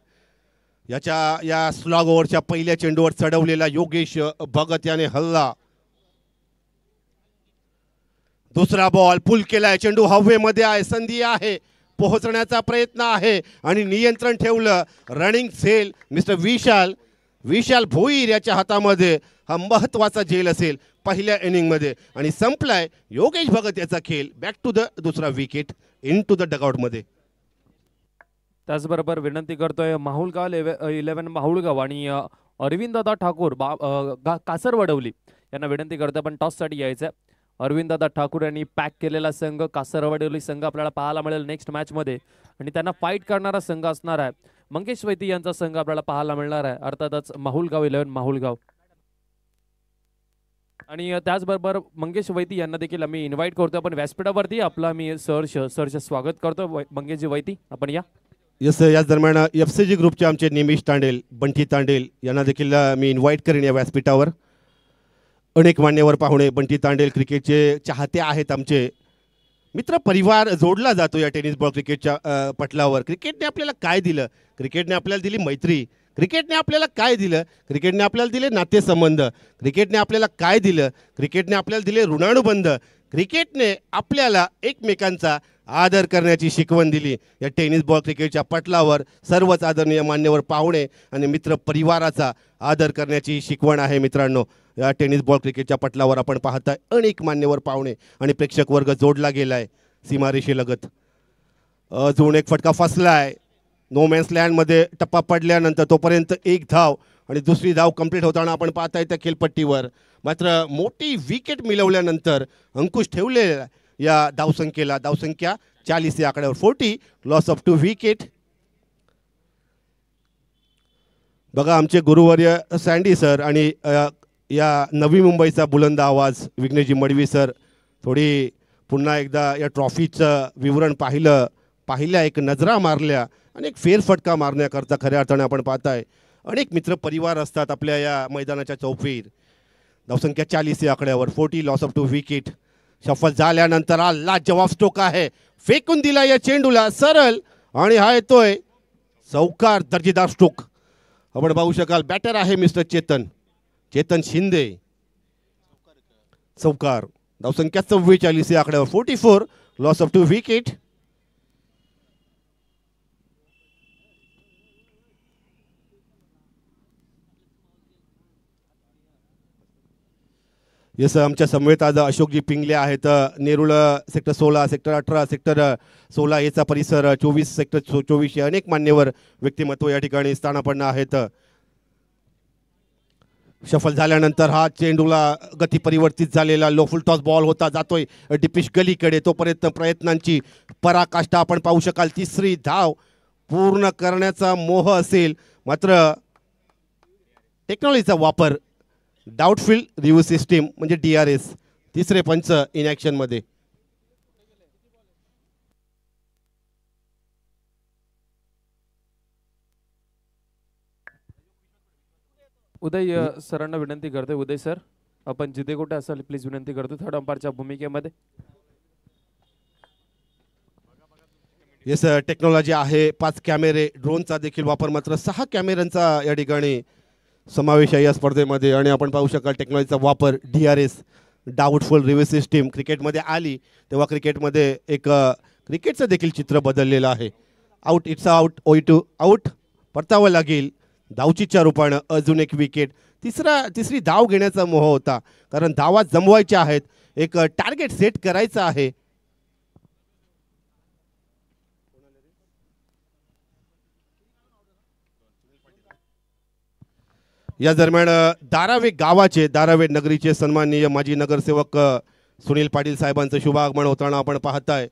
या स्लॉग ओव्हरच्या पहिल्या चेंडूवर चढवलेला योगेश भगत याने हल्ला. दुसरा बॉल पुल केलाय. चेंडू हवेमध्ये आहे. संधी आहे, पोहोचण्याचा प्रयत्न आहे आणि नियंत्रण ठेवलं. रनिंग सेल मिस्टर विशाल भोईर याच्या हातामध्ये. हा महत्त्वाचा झेल असेल पहिल्या इनिंगमध्ये. आणि संपलाय योगेश भगत याचा खेळ. बॅक टू द दुसरा विकेट इन टू द डगआउटमध्ये. त्याचबरोबर विनंती करतोय माहुलगाव 11 माहुलगाव आणि अरविंददादा ठाकूर कासरवडवली यांना विनंती करतोय पण टॉससाठी यायचं आहे. अरविंददादा ठाकूर यांनी पॅक केलेला संघ कासरवडवली संघ आपल्याला पाहायला मिळेल नेक्स्ट मॅचमध्ये. आणि त्यांना फाईट करणारा संघ असणार आहे. मंगेश वैती यांचा संघ आपल्याला पाहायला मिळणार आहे. अर्थातच माहुलगाव 11 माहुलगाव. आणि त्याचबरोबर मंगेश वैती यांना देखील आम्ही इन्व्हाइट करतो आपण व्यासपीठावरती. आपला मी सरचं स्वागत करतो. मंगेशजी वैती आपण या. यस, याच दरम्यान FCG ग्रुपचे आमचे निमिष तांडेल, बंटी तांडेल यांना देखील मी इन्व्हाइट करेन या व्यासपीठावर. अनेक मान्यवर पाहुणे. बंटी तांडेल क्रिकेटचे चाहते आहेत. आमचे मित्र परिवार जोडला जातो या टेनिस बॉल क्रिकेटच्या पटलावर. क्रिकेटने आपल्याला काय दिलं? क्रिकेटने आपल्याला दिली मैत्री. क्रिकेटने आपल्याला काय दिलं? क्रिकेटने आपल्याला दिले नातेसंबंध. क्रिकेटने आपल्याला काय दिलं? क्रिकेटने आपल्याला दिले ऋणानुबंध. क्रिकेटने आपल्याला एकमेकांचा आदर करण्याची शिकवण दिली. या टेनिस बॉल क्रिकेटच्या पटलावर सर्वच आदरणीय मान्यवर पाहुणे आणि मित्र परिवाराचा आदर करण्याची शिकवण आहे मित्रांनो. या टेनिस बॉल क्रिकेटच्या पटलावर आपण पाहताय अनेक मान्यवर पाहुणे आणि प्रेक्षक वर्ग जोडला गेलाय सीमारेषेलगत. अजून एक फटका फसलाय. नो मॅन्स लँडमध्ये टप्पा पडल्यानंतर तोपर्यंत एक धाव आणि दुसरी धाव कंप्लीट होताना आपण पाहताय त्या खेळपट्टीवर. मात्र मोठी विकेट मिळवल्यानंतर अंकुश ठेवलेला या धावसंख्येला. धावसंख्या 40 या आकड्यावर. 40 लॉस ऑफ 2 विकेट. बघा आमचे गुरुवर्य सँडी सर आणि या नवी मुंबईचा बुलंद आवाज विघ्नेशजी मडवी सर थोडी पुन्हा एकदा या ट्रॉफीचं विवरण पाहिल्या एक नजरा मारल्या आणि एक फेरफटका मारण्याकरता खऱ्या अर्थाने आपण पाहताय अनेक मित्र परिवार असतात आपल्या या मैदानाच्या चौफीर. धावसंख्या 40 या आकड्यावर. 40 लॉस ऑफ 2 विकेट. सफल झाल्यानंतर हा जवाब स्ट्रोक आहे. फेकून दिला या चेंडूला सरळ आणि हा येतोय चौकार. दर्जेदार स्ट्रोक आपण पाहू शकाल. बॅटर आहे मिस्टर चेतन शिंदे. चौकार. धावसंख्या 44 या आकड्यावर. 44 लॉस ऑफ 2 विकेट. येस, आमच्या समवेत आज अशोकजी पिंगले आहेत. नेरुळ सेक्टर 16, सेक्टर 18, सेक्टर 16 याचा परिसर, 24 सेक्टर 24 अनेक मान्यवर व्यक्तिमत्व या ठिकाणी स्थानापन्न आहेत. शफल झाल्यानंतर हा चेंडूला गती परिवर्तित झालेला लो फुल टॉस बॉल होता, जातोय डिपिश गलीकडे. तोपर्यंत प्रयत्नांची पराकाष्ठा आपण पाहू शकाल. तिसरी धाव पूर्ण करण्याचा मोह असेल, मात्र टेक्नॉलॉजीचा वापर, डाऊटफुल रिव्ह्यू सिस्टीम म्हणजे DRS, तिसरे पंच इन ॲक्शन मध्ये. उदय सरांना विनंती करतोय. उदय सर, आपण जिथे कुठे असाल प्लीज विनंती करतो थर्ड अंपायरच्या भूमिकेमध्ये. येस, टेक्नॉलॉजी आहे. 5 कॅमेरे, ड्रोनचा देखील वापर, मात्र 6 कॅमेऱ्यांचा या ठिकाणी समावेश आहे या स्पर्धेमध्ये. आणि आपण पाहू शकाल टेक्नॉलॉजीचा वापर, DRS, डाऊटफुल रिव्ह्यू सिस्टीम क्रिकेटमध्ये आली तेव्हा क्रिकेटमध्ये एक क्रिकेटचं देखील चित्र बदललेलं आहे. Out, it's out, O2 out, परतावं लागेल धावचीच्या रूपानं. अजून एक विकेट. तिसरी धाव घेण्याचा मोह होता, कारण धावा जमवायच्या आहेत, एक टार्गेट सेट करायचं आहे. या दरम्यान धारावे नगरीचे सन्माननीय माजी नगरसेवक सुनील पाटील साहेबांचं शुभागमन होताना आपण पाहताय.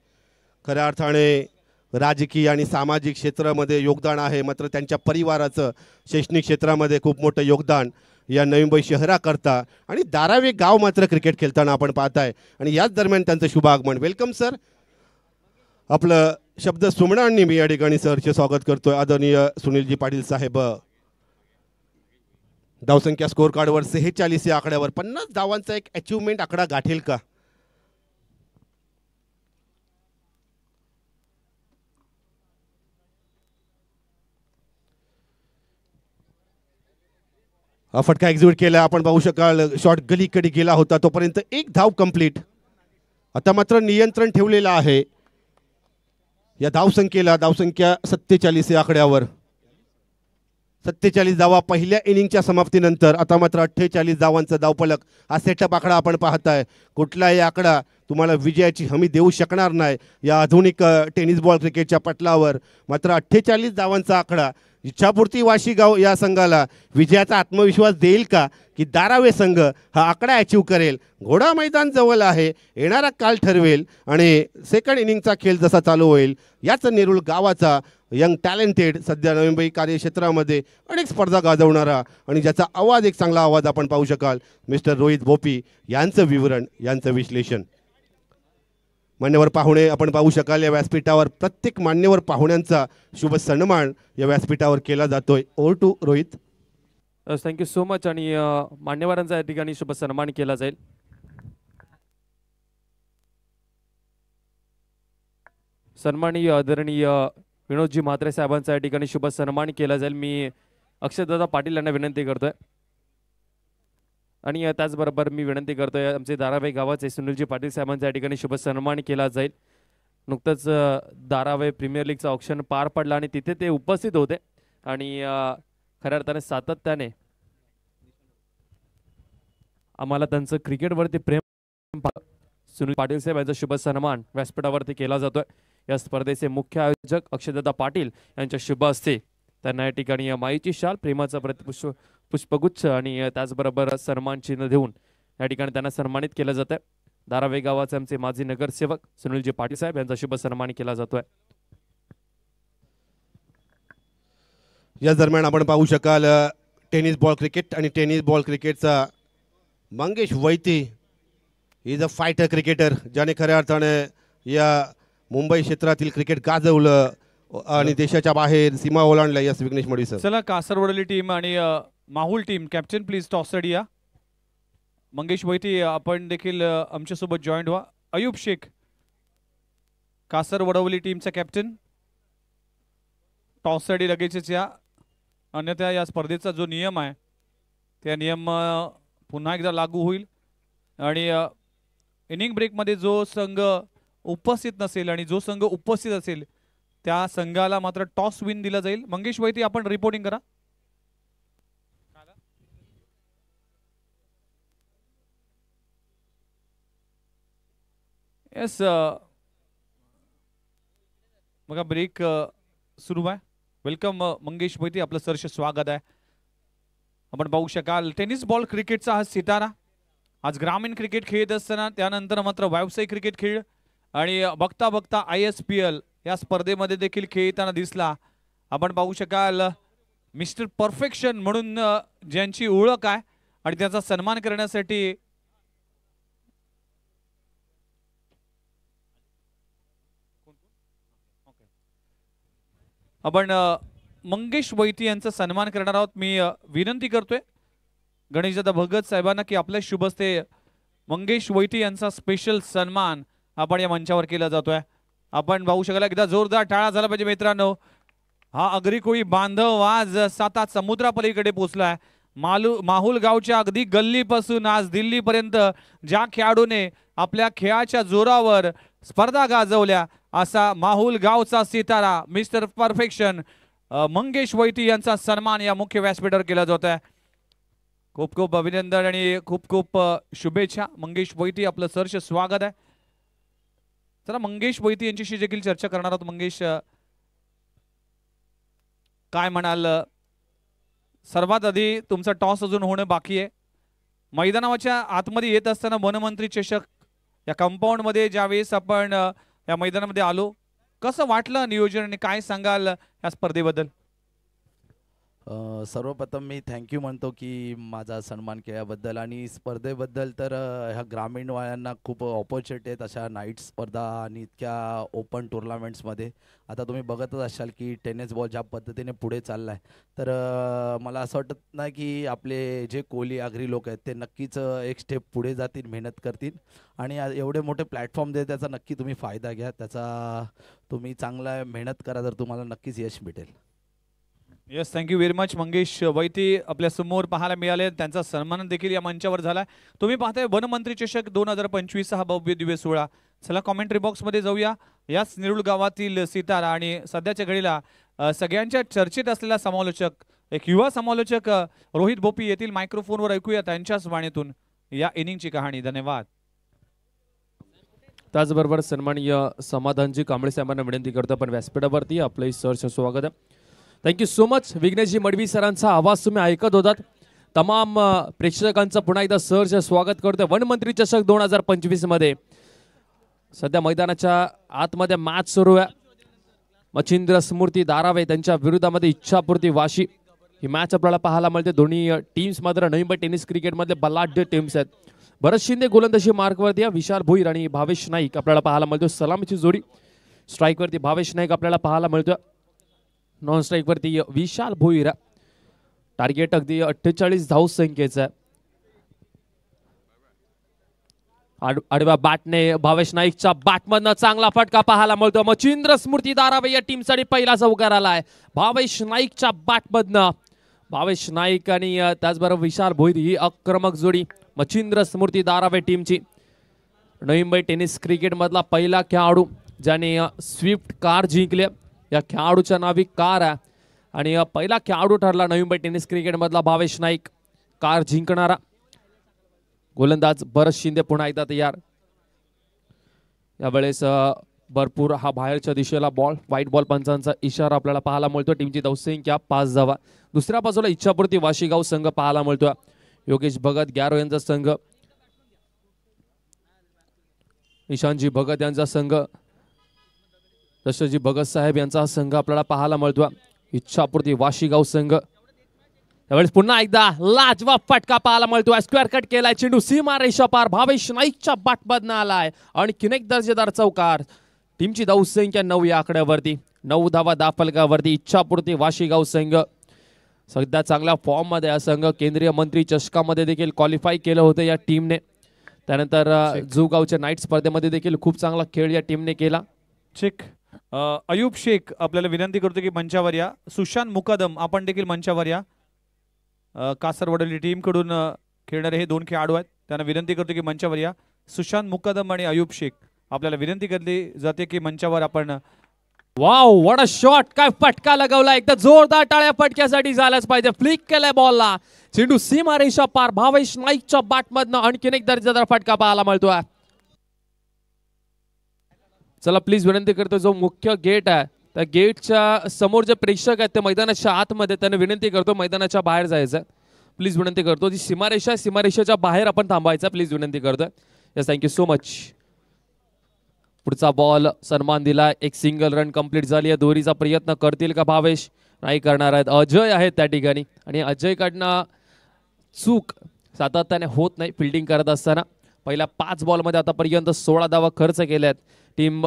खऱ्या अर्थाने राजकीय आणि सामाजिक क्षेत्रामध्ये योगदान आहे, मात्र त्यांच्या परिवाराचं शैक्षणिक क्षेत्रामध्ये खूप मोठं योगदान या नवी मुंबई शहराकरता. आणि धारावे गाव मात्र क्रिकेट खेळताना आपण पाहताय. आणि याच दरम्यान त्यांचं शुभागमन. Welcome sir. आपलं शब्द सुमनांनी मी या ठिकाणी सरचे स्वागत करतोय. आदरणीय सुनीलजी पाटील साहेब. धावसंख्या स्कोर कार्डवर 46 या आकड्यावर 50 धावांचा एक अचिव्हमेंट आकडा गाठेल का? हा फटका एक्झिक्यूट केला आपण पाहू शकाल. शॉट गलीकडे गेला होता, तोपर्यंत एक धाव कंप्लीट. आता मात्र नियंत्रण ठेवलेलं आहे या धावसंख्येला. धावसंख्या 47 या आकड्यावर. 47 धावा पहिल्या इनिंगच्या समाप्तीनंतर. आता मात्र 48 धावांचा धावफलक. हा सेटअप आकडा आपण पाहताय. कुठलाही आकडा तुम्हाला विजयाची हमी देऊ शकणार नाही या आधुनिक टेनिस बॉल क्रिकेटच्या पटलावर. मात्र 48 धावांचा आकडा इच्छापूर्ती वाशीगाव या संघाला विजयाचा आत्मविश्वास देईल का, की धारावे संघ हा आकडा अचीव करेल? घोडा मैदान जवळ आहे, येणारा काल ठरवेल. आणि सेकंड इनिंगचा खेळ जसा चालू होईल, याच नेरूळ गावाचा यंग टॅलेंटेड, सध्या नवी मुंबई कार्यक्षेत्रामध्ये अनेक स्पर्धा गाजवणारा आणि ज्याचा आवाज, एक चांगला आवाज आपण पाहू शकाल, मिस्टर रोहित भोपी यांचं विवरण, यांचं विश्लेषण. मान्यवर पाहुणे आपण पाहू शकाल या व्यासपीठावर. प्रत्येक मान्यवर पाहुण्यांचा शुभ सन्मान या व्यासपीठावर केला जातोय. Over to Rohit. Thank you so much. आणि मान्यवरांचा या ठिकाणी शुभ सन्मान केला जाईल. सन्माननीय आदरणीय विनोदजी म्हात्रे साहेबांचा या ठिकाणी शुभ सन्मान केला जाईल. मी अक्षयदादा पाटील यांना विनंती करतोय. आणि त्याचबरोबर मी विनंती करतोय आमचे धारावे गावाचे सुनीलजी पाटील साहेबांचा या ठिकाणी शुभ सन्मान केला जाईल. नुकतंच धारावे प्रीमियर लीगचा ऑप्शन पार पडला आणि तिथे ते उपस्थित होते. आणि खऱ्या अर्थाने सातत्याने आम्हाला त्यांचं क्रिकेटवरती प्रेम, सुनील पाटील साहेब यांचा शुभ सन्मान व्यासपीठावरती केला जातोय. या स्पर्धेचे मुख्य आयोजक अक्षयदादा पाटील यांच्या शुभ हस्ते त्यांना या ठिकाणी माईची शाल, प्रेमाचा पुष्पगुच्छ आणि त्याचबरोबर सन्मान चिन्ह देऊन या ठिकाणी त्यांना सन्मानित केलं जातं. धारावे गावाचे आमचे माजी नगरसेवक सुनीलजी पाटील साहेब यांचा शुभ सन्मान केला जातोय. या दरम्यान आपण पाहू शकाल टेनिस बॉल क्रिकेट आणि टेनिस बॉल क्रिकेटचा मंगेश वैती इज अ फायटर क्रिकेटर, ज्याने खऱ्या अर्थाने या मुंबई क्षेत्रातील क्रिकेट गाजवलं आणि देशाच्या बाहेर सीमा ओलांडल्या. यस विघ्नेश मडी सर. चला कासरवडली टीम आणि Mahul team, captain please toss साठी या. मंगेश वैती आपण देखील आमच्यासोबत जॉईंट व्हा. अयूब शेख कासरवडवली टीमचा कॅप्टन, टॉस साठी लगेचच या. अन्यथा या स्पर्धेचा जो नियम आहे त्या नियम पुन्हा एकदा लागू होईल. आणि इनिंग ब्रेकमध्ये जो संघ उपस्थित नसेल आणि जो संघ उपस्थित असेल त्या संघाला मात्र टॉस विन दिला जाईल. मंगेश वैती आपण रिपोर्टिंग करा. येस, बघा ब्रेक सुरू आहे. वेलकम मंगेश वैती, आपलं सरचे स्वागत आहे. आपण पाहू शकाल टेनिस बॉल क्रिकेटचा हा सितारा आज ग्रामीण क्रिकेट खेळत असताना त्यानंतर मात्र व्यावसायिक क्रिकेट खेळ आणि बघता बघता ISPL या स्पर्धेमध्ये देखील खेळताना दिसला. आपण पाहू शकाल मिस्टर परफेक्शन म्हणून ज्यांची ओळख आहे आणि त्याचा सन्मान करण्यासाठी आपण मंगेश वैती यांचा सन्मान करणार आहोत. मी विनंती करतोय गणेशदादा भगत साहेबांना की आपल्या शुभ हस्ते मंगेश वैती यांचा स्पेशल सन्मान आपण या मंचावर केला जातोय. आपण पाहू शकाल एकदा जोरदार टाळा झाला पाहिजे मित्रांनो. हा अगरी कोळी बांधव आज साता समुद्रापलीकडे पोहोचलाय. माहुल गावच्या अगदी गल्लीपासून आज दिल्लीपर्यंत ज्या खेळाडूने आपल्या खेळाच्या जोरावर स्पर्धा गाजवल्या असा माहुल गावचा सितारा मिस्टर परफेक्शन मंगेश वैती यांचा सन्मान या मुख्य व्यासपीठावर केला जात आहे. खूप खूप अभिनंदन आणि खूप खूप शुभेच्छा. मंगेश वैती आपलं सहर्ष स्वागत आहे. चला मैंगेश वैती यांच्याशी देखील चर्चा करणार आहोत. मंगेश काय म्हणाल? सर्वात आधी तुमचा टॉस अजून होणं बाकी आहे. मैदानाच्या आतमध्ये येत असताना वनमंत्री चषक या कंपाऊंड मध्ये ज्यावेळेस आपण या मैदानामध्ये आलो कसं वाटलं नियोजन आणि काय सांगाल या स्पर्धेबद्दल? सर्वप्रथम मी थँक्यू म्हणतो की माझा सन्मान केल्याबद्दल आणि स्पर्धेबद्दल. तर ह्या ग्रामीण वाल्यांना खूप ऑपॉर्च्युनिटी आहेत अशा नाईट स्पर्धा आणि इतक्या ओपन टुर्नामेंट्समध्ये. आता तुम्ही बघतच असाल की टेनिस बॉल ज्या पद्धतीने पुढे चालला आहे. तर मला असं वाटत नाही की आपले जे कोहली आगरी लोक आहेत ते नक्कीच एक स्टेप पुढे जातील, मेहनत करतील आणि एवढे मोठे प्लॅटफॉर्म दे त्याचा नक्की तुम्ही फायदा घ्या. त्याचा तुम्ही चांगला मेहनत करा तर तुम्हाला नक्कीच यश भेटेल. Yes, thank you very much. Mangesh Vaiti आपल्या समोर पाहायला मिळाले. त्यांचा सन्मान देखील या मंचावर झाला. तुम्ही पाहताय वनमंत्री चषक 2025 हा भव्य दिव्य सोहळा. चला कॉमेंट्री बॉक्समध्ये जाऊया. याच निरुळ गावातील सितारा आणि सध्याच्या घडीला सगळ्यांच्या चर्चेत असलेला समालोचक एक युवा समालोचक रोहित बोपी येथील मायक्रोफोनवर ऐकूया त्यांच्याच वाणीतून या इनिंगची कहाणी. धन्यवाद. त्याचबरोबर सन्माननीय समाधानजी कांबळे साहेबांना विनंती करतो पण व्यासपीठावरती आपलं सहर्ष स्वागत आहे. Thank you so much. Vighneshji Madvi सरांचा आवाज तुम्ही ऐकत होतात. तमाम प्रेक्षकांचं पुन्हा एकदा सहर्ष स्वागत करतोय वनमंत्री चषक 2025 मध्ये. सध्या मैदानाच्या आतमध्ये मॅच सुरू आहे. मच्छिंद्र स्मृती दारावे त्यांच्या विरोधामध्ये इच्छापूर्ती वाशी ही मॅच आपल्याला पाहायला मिळते. दोन्ही टीम्स मात्र नवी मुंबई टेनिस क्रिकेटमधले बलाढ्य टीम्स आहेत. भरत शिंदे गोलंदाजी मार्कवरती विशाल भोईर आणि भावेश नाईक आपल्याला पाहायला मिळतो. सलामीची जोडी स्ट्राईकवरती भावेश नाईक आपल्याला पाहायला मिळतो. नॉन स्ट्राईक वरती विशाल भोईर. टार्गेट अगदी 48 धाव संख्येचं आहे. आडव्या बॅटने भावेश नाईकच्या बॅटमधनं चांगला फटका पाहायला मिळतो. मच्छिंद्र स्मृती दारावे या टीमसाठी पहिला चौकार आलाय भावेश नाईकच्या बॅटमधनं. भावेश नाईक आणि त्याचबरोबर विशाल भोईर ही आक्रमक जोडी मच्छिंद्र स्मृती दारावे टीमची. नवी मुंबई टेनिस क्रिकेट मधला पहिला खेळाडू ज्याने स्विफ्ट कार जिंकले. या खेळाडूच्या नावी कार आहे आणि पहिला खेळाडू ठरला नवी मुंबई टेनिस क्रिकेट मधला भावेश नाईक कार जिंकणारा. गोलंदाज भरत शिंदे पुन्हा एकदा तयार. यावेळेस भरपूर हा बाहेरच्या दिशेला बॉल व्हाईट बॉल पंचांचा इशारा आपल्याला पाहायला मिळतो. टीमची धावसंख्या 5 धावा. दुसऱ्या बाजूला इच्छापूर्ती वाशीगाव संघ पाहायला मिळतो. योगेश भगत गॅरो यांचा संघ, निशांतजी भगत यांचा संघ, दशरथजी भगत साहेब यांचा संघ आपल्याला पाहायला मिळतो. इच्छापूर्ती वाशीगाव संघ. त्यावेळेस पुन्हा एकदा लाजवाब फटका पाहायला मिळतो. स्क्वेअर कट केलाय. चेंडू सीमा रेषा पार भावेश नाईकच्या बॅटमधनं आलाय आणि किनेक दर्जेदार चौकार. टीमची धावसंख्या 9 या आकड्यावरती. 9 धावा दाफलकावरती इच्छापूर्ती वाशीगाव संघ. सध्या चांगल्या फॉर्म मध्ये हा संघ केंद्रीय मंत्री चषकामध्ये देखील क्वालिफाय केलं होतं या टीमने. त्यानंतर जुगावच्या नाईट स्पर्धेमध्ये देखील खूप चांगला खेळ या टीमने केला. चेक अयूब शेख आपल्याला विनंती करतो की मंचावर या. सुशांत मुकदम आपण देखील मंचावर या. कासरवडली टीम कडून खेळणारे हे 2 खेळाडू आहेत. त्यांना विनंती करतो की मंचावर या. सुशांत मुकदम आणि अयूब शेख आपल्याला विनंती केली जाते की मंचावर आपण. Wow, what a shot. काय फटका लगावला. एकदा जोरदार टाळ्या फटक्यासाठी झाल्याच पाहिजे. फ्लिक केलाय बॉलला. चेंडू सीमा रेषा पार भावेश नाईकच्या बॅटमधनं आणखीन एक दर्जेदार फटका पाहायला मिळतोय. चला प्लीज विनंती करतो जो मुख्य गेट आहे त्या गेटच्या समोर जे प्रेक्षक आहेत ते मैदानाच्या आतमध्ये त्यांना विनंती करतो मैदानाच्या बाहेर जायचं. प्लीज विनंती करतो. जी सीमारेषा आहे सीमारेषेच्या बाहेर आपण थांबायचं प्लीज विनंती करतोय. Yes thank you so much. पुढचा बॉल सन्मान दिला. एक सिंगल रन कंप्लीट झाली आहे. दोरीचा प्रयत्न करतील का भावेश? नाही करणार आहेत. अजय आहेत त्या ठिकाणी आणि अजयकडनं चूक सातत्याने होत नाही फिल्डिंग करत असताना. पहिल्या 5 बॉलमध्ये आतापर्यंत 16 धावा खर्च केल्या आहेत टीम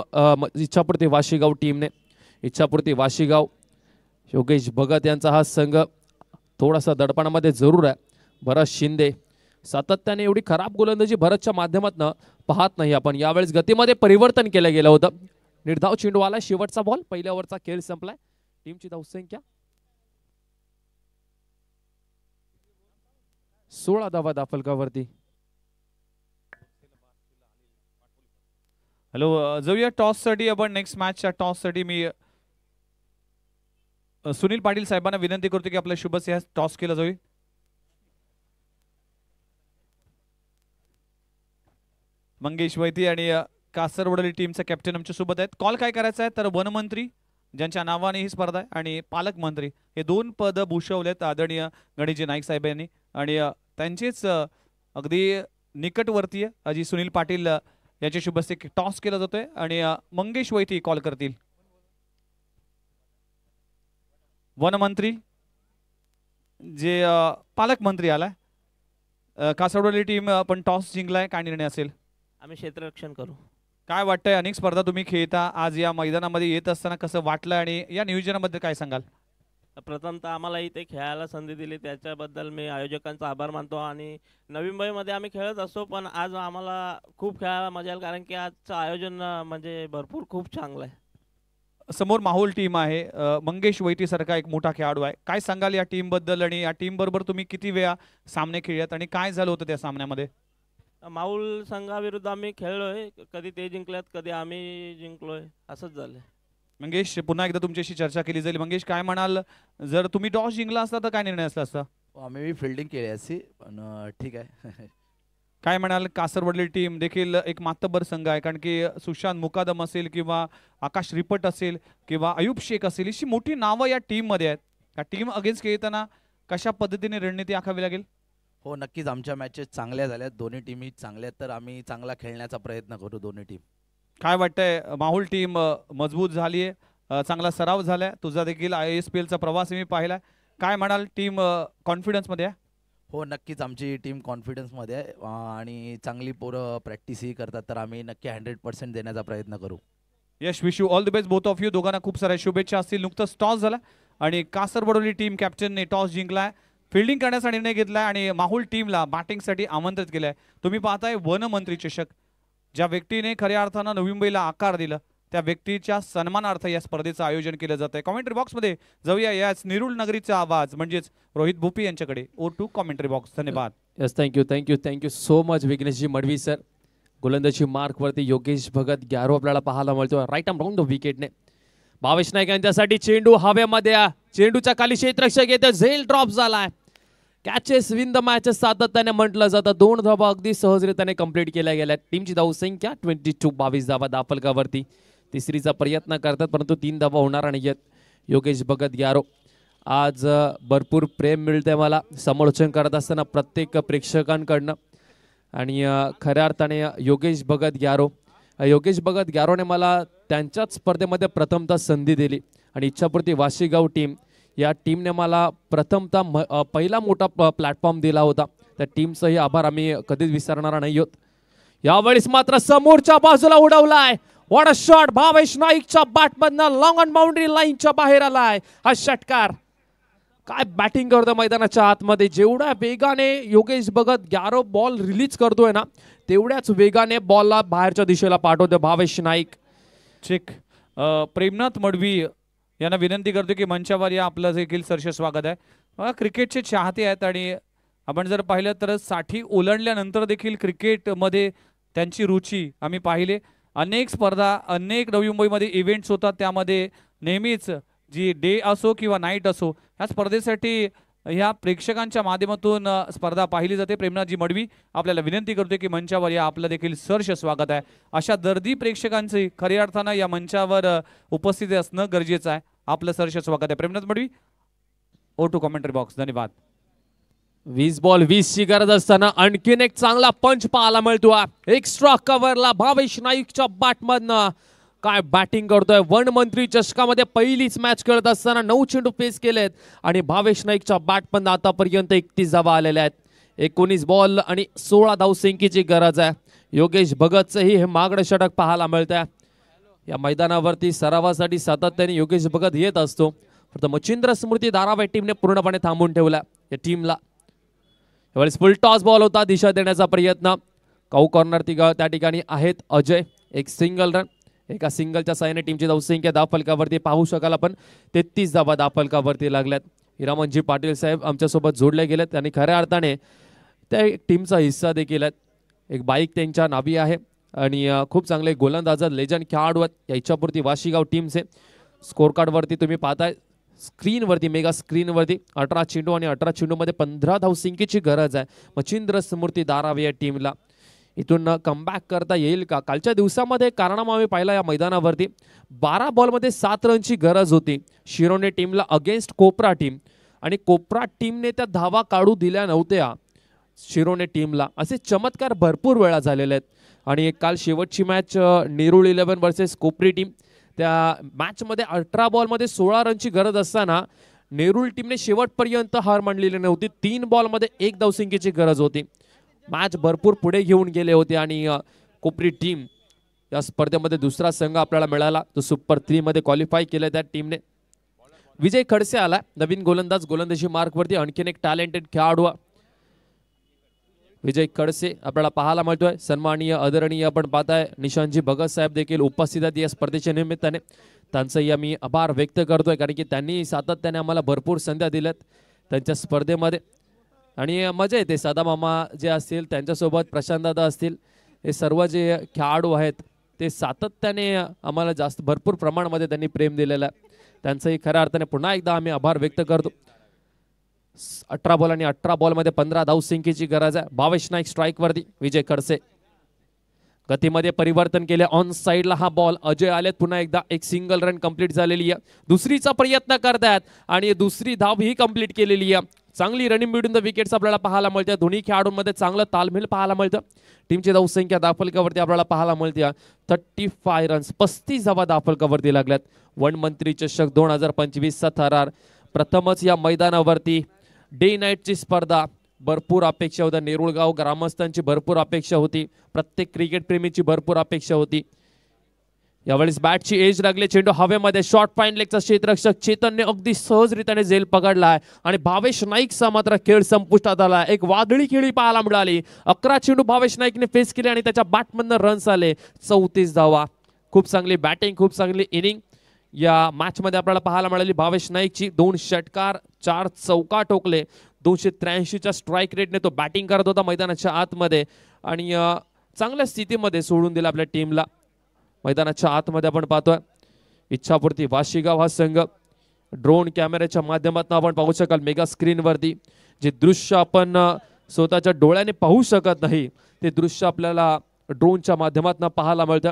इच्छापूर्ती वाशीगाव टीमने. इच्छापूर्ती वाशीगाव योगेश भगत यांचा हा संघ थोडासा दडपणामध्ये जरूर आहे. भरत शिंदे सातत्याने एवढी खराब गोलंदाजी भरतच्या माध्यमातून पाहत नाही आपण. यावेळेस गतीमध्ये परिवर्तन केलं गेलं होतं. निर्धाव चेंडू आला. शेवटचा बॉल. पहिल्या ओव्हरचा खेळ संपलाय. टीमची धावसंख्या 16 धावा दाफलकावरती. हॅलो, जाऊया टॉससाठी. आपण नेक्स्ट मॅचच्या टॉससाठी मी सुनील पाटील साहेबांना विनंती करतो की आपल्या शुभस्य टॉस केला जाईल. मंगेश वैती आणि कासरवडली टीमचा कॅप्टन आमच्या सोबत आहेत. कॉल काय करायचा आहे तर वनमंत्री ज्यांच्या नावाने ही स्पर्धा आहे आणि पालकमंत्री हे 2 पद भूषवलेत आदरणीय गणेशजी नाईक साहेब यांनी आणि त्यांचेच अगदी निकटवर्तीय अजी सुनील पाटील याच्या शुभस्ते टॉस केला जातोय आणि मंगेश वैती कॉल करतील. वनमंत्री जे पालकमंत्री आलाय. कासरवडली टीम पण टॉस जिंकलाय. काय निर्णय असेल? आम्ही क्षेत्ररक्षण करू. काय वाटतंय? अनेक स्पर्धा तुम्ही खेळता. आज या मैदानामध्ये येत असताना कसं वाटलं आणि या नियोजनाबद्दल काय सांगाल? प्रथमतः आम्हाला इथे खेळायला संधी दिली त्याच्याबद्दल मी आयोजकांचा आभार मानतो. आणि नवी मुंबईमध्ये आम्ही खेळत असतो पण आज आम्हाला खूप खेळायला मजा आली कारण की आजचं आयोजन म्हणजे भरपूर खूप चांगलं आहे. समोर माहोल टीम आहे. मंगेश वैती सारखा एक मोठा खेळाडू आहे. काय सांगाल या टीम बद्दल आणि या टीम बरोबर तुम्ही किती वेळा सामने खेळलात आणि काय झालं होतं त्या सामन्यामध्ये? माऊल संघाविरुद्ध आम्ही खेळलोय. कधी ते जिंकल्यात कधी आम्ही जिंकलोय असंच झालंय. मंगेश पुन्हा एकदा तुमच्याशी चर्चा केली जाईल. मंगेश काय म्हणाल? जर तुम्ही टॉस जिंकला असता तर काय निर्णय असला असता? आम्ही फिल्डिंग केली असती पण ठीक आहे. काय म्हणाल? कासरवडली टीम देखील एक मातब्बर संघ आहे कारण की सुशांत मुकादम असेल किंवा आकाश रिपट असेल किंवा अयूब शेख असेल अशी मोठी नावं या टीममध्ये आहेत. या टीम अगेन्स्ट खेळताना कशा पद्धतीने रणनीती आखावी लागेल? हो नक्कीच. आमच्या मॅचेस चांगल्या झाल्यात. दोन्ही टीमही चांगल्या आहेत तर आम्ही चांगला खेळण्याचा प्रयत्न करू दोन्ही टीम. काय वाटतंय? माहुल टीम मजबूत झाली आहे. चांगला सराव झालाय. तुझा देखील ISPLचा प्रवास मी पाहिलाय. काय म्हणाल? टीम कॉन्फिडन्समध्ये आहे? हो नक्कीच. आमची टीम कॉन्फिडन्समध्ये आहे आणि चांगली पोरं प्रॅक्टिसही करतात तर आम्ही नक्की 100% देण्याचा प्रयत्न करू. Yes wish you all the best both of you. दोघांना खूप साऱ्या शुभेच्छा असतील. नुकतंच टॉस झाला आणि कासरवडली टीम कॅप्टनने टॉस जिंकलाय. फिल्डिंग करण्याचा निर्णय घेतलाय आणि माहुल टीमला बॅटिंगसाठी आमंत्रित केलंय. तुम्ही पाहताय वनमंत्री चषक. ज्या व्यक्तीने खऱ्या अर्थानं नवी मुंबईला आकार दिला त्या व्यक्तीच्या सन्मानार्थ या स्पर्धेचं आयोजन केलं जात आहे. कॉमेंट्री बॉक्समध्ये जाऊया. याच निरुल नगरीचा आवाज म्हणजेच रोहित भोपी यांच्याकडे. O2 commentary box. धन्यवाद. Yes thank you so much Vighneshji Madvi sir. गोलंदाजी मार्कवरती योगेश भगत गॅरो आपल्याला पाहायला मिळतो राईट आर्म राऊंड द विकेटने. भावेश नाईक यांच्यासाठी चेंडू हवेमध्ये. चेंडूच्या खाली क्षेत्ररक्षक येते. झेल ड्रॉप झालाय. कॅचेस विन द मॅचेस सातत्याने म्हटलं जातं. 2 धावा अगदी सहजरित्याने कंप्लीट केल्या गेल्या. टीमची धावसंख्या 22 धावा दाफलकावरती. तिसरीचा प्रयत्न करतात परंतु 3 धावा होणार नाहीयेत. योगेश भगत गॅरो आज भरपूर प्रेम मिळते मला समालोचन करत असताना प्रत्येक प्रेक्षकांकडनं आणि खऱ्या अर्थाने योगेश भगत गॅरोने मला त्यांच्याच स्पर्धेमध्ये प्रथमतः संधी दिली आणि इच्छापूर्ती वाशीगाव टीम या टीमने मला प्रथमतः पहिला मोठा प्लॅटफॉर्म दिला होता. त्या टीमचाही आभार आम्ही कधीच विसरणार नाही आहोत. यावेळेस मात्र समोरच्या बाजूला उडवलाय. What a shot. भावेश नाईकच्या बॅटमधनं लॉंग ऑन बाउंड्री लाईनच्या बाहेर आलाय हा षटकार. काय बॅटिंग करतो मैदानाच्या आतमध्ये. जेवढ्या वेगाने योगेश भगत गॅरो बॉल रिलीज करतोय ना तेवढ्याच वेगाने बॉलला बाहेरच्या दिशेला पाठवतोय भावेश नाईक. चेक. प्रेमनाथ मडवी यांना विनंती करतो की मंचावर या. आपलं देखील सरस स्वागत आहे. क्रिकेटचे चाहते आहेत आणि आपण जर पाहिलं तर 60 ओलांडल्यानंतर देखील क्रिकेटमध्ये त्यांची रुची आम्ही पाहिले. अनेक स्पर्धा अनेक नवी मुंबईमध्ये इव्हेंट्स होतात. त्यामध्ये नेहमीच जी डे असो किंवा नाईट असो ह्या स्पर्धेसाठी ह्या प्रेक्षकांच्या माध्यमातून स्पर्धा पाहिली जाते. प्रेमनाथजी मडवी आपल्याला विनंती करते की मंचावर या. आपलं देखील सहर्ष स्वागत आहे. अशा दर्दी प्रेक्षकांचे खऱ्या अर्थानं या मंचावर उपस्थिती असणं गरजेचं आहे. आपलं सहर्ष स्वागत आहे. Premnath Madavi. O2 commentary box. धन्यवाद. 20 बॉल 20 ची गरज असताना आणखीन एक चांगला पंच पाहायला मिळतो. एक्स्ट्रा कव्हरला भावेश नाईकच्या बॅटमधनं काय बॅटिंग करतोय. वन मंत्री चषकामध्ये पहिलीच मॅच खेळत असताना 9 चेंडू फेस केलेत आणि भावेश नाईकच्या बॅटमधनं आतापर्यंत 31 धावा आलेल्या आहेत. 19 बॉल आणि 16 धावसंख्येची गरज आहे. योगेश भगतचंही हे मागणं षटक पाहायला मिळतंय. या मैदानावरती सरावासाठी सातत्याने योगेश भगत येत असतो. फक्त मच्छिंद्र स्मृती धारावी टीमने पूर्णपणे थांबून ठेवला या टीमला. यावेळेस फुल टॉस बॉल होता, दिशा देण्याचा प्रयत्न. काऊ कॉर्नर त्या ठिकाणी आहेत अजय. एक सिंगल रन, एका सिंगलच्या साहाय्याने टीमची धावसंख्या धावफलकावरती पाहू शकाल आपण. 33 धावा धावफलकावरती लागल्यात. हिरामनजी पाटील साहेब आमच्यासोबत जोडले गेलेत आणि खऱ्या अर्थाने त्या टीमचा हिस्सा देखील आहेत. एक बाईक त्यांच्या नावी आहे आणि खूप चांगले गोलंदाज लेजंड खेळाडू आहेत या इच्छापूर्ती वाशीगाव टीमचे. स्कोर कार्डवरती तुम्ही पाहताय स्क्रीनवरती, मेगा स्क्रीनवरती 18 चेंडू आणि 18 चेंडूमध्ये 15 धावसंख्येची गरज आहे मच्छिंद्र स्मृती धारावी या टीमला. इथून कमबॅक करता येईल का? कालच्या दिवसामध्ये कारनामा आम्ही पाहिला या मैदानावरती. 12 बॉलमध्ये 7 रनची गरज होती शिरोने टीमला अगेन्स्ट कोपरा टीम, आणि कोपरा टीमने त्या धावा काढू दिल्या नव्हत्या शिरोने टीमला. असे चमत्कार भरपूर वेळा झालेले आहेत. आणि काल शेवटची मॅच नेरूळ 11 वर्सेस कोपरी टीम, त्या मॅचमध्ये 18 बॉलमध्ये 16 रनची गरज असताना नेरूळ टीमने शेवटपर्यंत हार मानलेली नव्हती. 3 बॉलमध्ये 1 धावसंख्येची गरज होती. मॅच भरपूर पुढे घेऊन गेले होते आणि कोपरी टीम या स्पर्धेमध्ये दुसरा संघ आपल्याला मिळाला जो सुपर 3 मध्ये क्वालिफाय केलं त्या टीमने. विजय खडसे आला नवीन गोलंदाज, गोलंदाजी मार्कवरती आणखीन एक टॅलेंटेड खेळाडू विजय खडसे आपल्याला पाहायला मिळतोय. सन्माननीय आदरणीय आपण पाहताय निशांतजी भगत साहेब देखील उपस्थित आहेत या स्पर्धेच्या निमित्ताने. त्यांचंही आम्ही आभार व्यक्त करतोय कारण की त्यांनी सातत्याने आम्हाला भरपूर संध्या दिल्यात त्यांच्या स्पर्धेमध्ये. आणि मजा येते. सदा मामा जे असतील त्यांच्यासोबत प्रशांत दादा असतील, हे सर्व जे खेळाडू आहेत ते सातत्याने आम्हाला जास्त भरपूर प्रमाणामध्ये त्यांनी प्रेम दिलेलं आहे. त्यांचंही खऱ्या अर्थाने पुन्हा एकदा आम्ही आभार व्यक्त करतो. 18 बॉल आणि 18 बॉलमध्ये 15 धावसंख्येची गरज आहे. भावेश नाईक स्ट्राईक वरती, विजय खडसे गतीमध्ये परिवर्तन केले. ऑन साइडला हा बॉल, अजय आलेत पुन्हा एकदा. एक सिंगल रन कंप्लीट झालेली आहे. दुसरीचा प्रयत्न करतायत आणि दुसरी धाव ही कंप्लीट केलेली आहे. चांगली रनिंग बिटवीन द विकेट्स आपल्याला पाहायला मिळते. दोन्ही खेळाडूंमध्ये चांगलं तालमेल पाहायला मिळतं. टीमची धावसंख्या धावफलकावरती आपल्याला पाहायला मिळते 35 रन्स, 35 धावा धावफलकावरती लागल्यात. वन मंत्री चषक 2025चा थरार प्रथमच या मैदानावरती. डे नाईटची स्पर्धा, भरपूर अपेक्षा होत्या. नेरुळगाव ग्रामस्थांची भरपूर अपेक्षा होती, प्रत्येक क्रिकेट प्रेमीची भरपूर अपेक्षा होती. यावेळेस बॅटची एज लागले, चेंडू हवेमध्ये. शॉर्ट फाईन लेगचा क्षेत्ररक्षक चेतनने अगदी सहजरित्याने झेल पकडलाय आणि भावेश नाईकचा मात्र खेळ संपुष्टात आला. एक वादळी खेळी पाहायला मिळाली. 11 चेंडू भावेश नाईकने फेस केले आणि त्याच्या बॅटमधनं रन्स आले. 34 धावा. खूप चांगली बॅटिंग, खूप चांगली इनिंग या मॅच मध्ये आपल्याला पाहायला मिळाली भावेश नाईकची. 2 षटकार, 4 चौका ठोकले. 283च्या स्ट्राईक रेटने तो बॅटिंग करत होता मैदानाच्या आतमध्ये आणि चांगल्या स्थितीमध्ये सोडून दिला आपल्या टीमला. मैदानाच्या आतमध्ये आपण पाहतोय इच्छापूर्ती वाशीगाव हा संघ. ड्रोन कॅमेऱ्याच्या माध्यमातून आपण पाहू शकाल मेगा स्क्रीनवरती जे दृश्य आपण स्वतःच्या डोळ्याने पाहू शकत नाही ते दृश्य आपल्याला ड्रोनच्या माध्यमातून पाहायला मिळतं.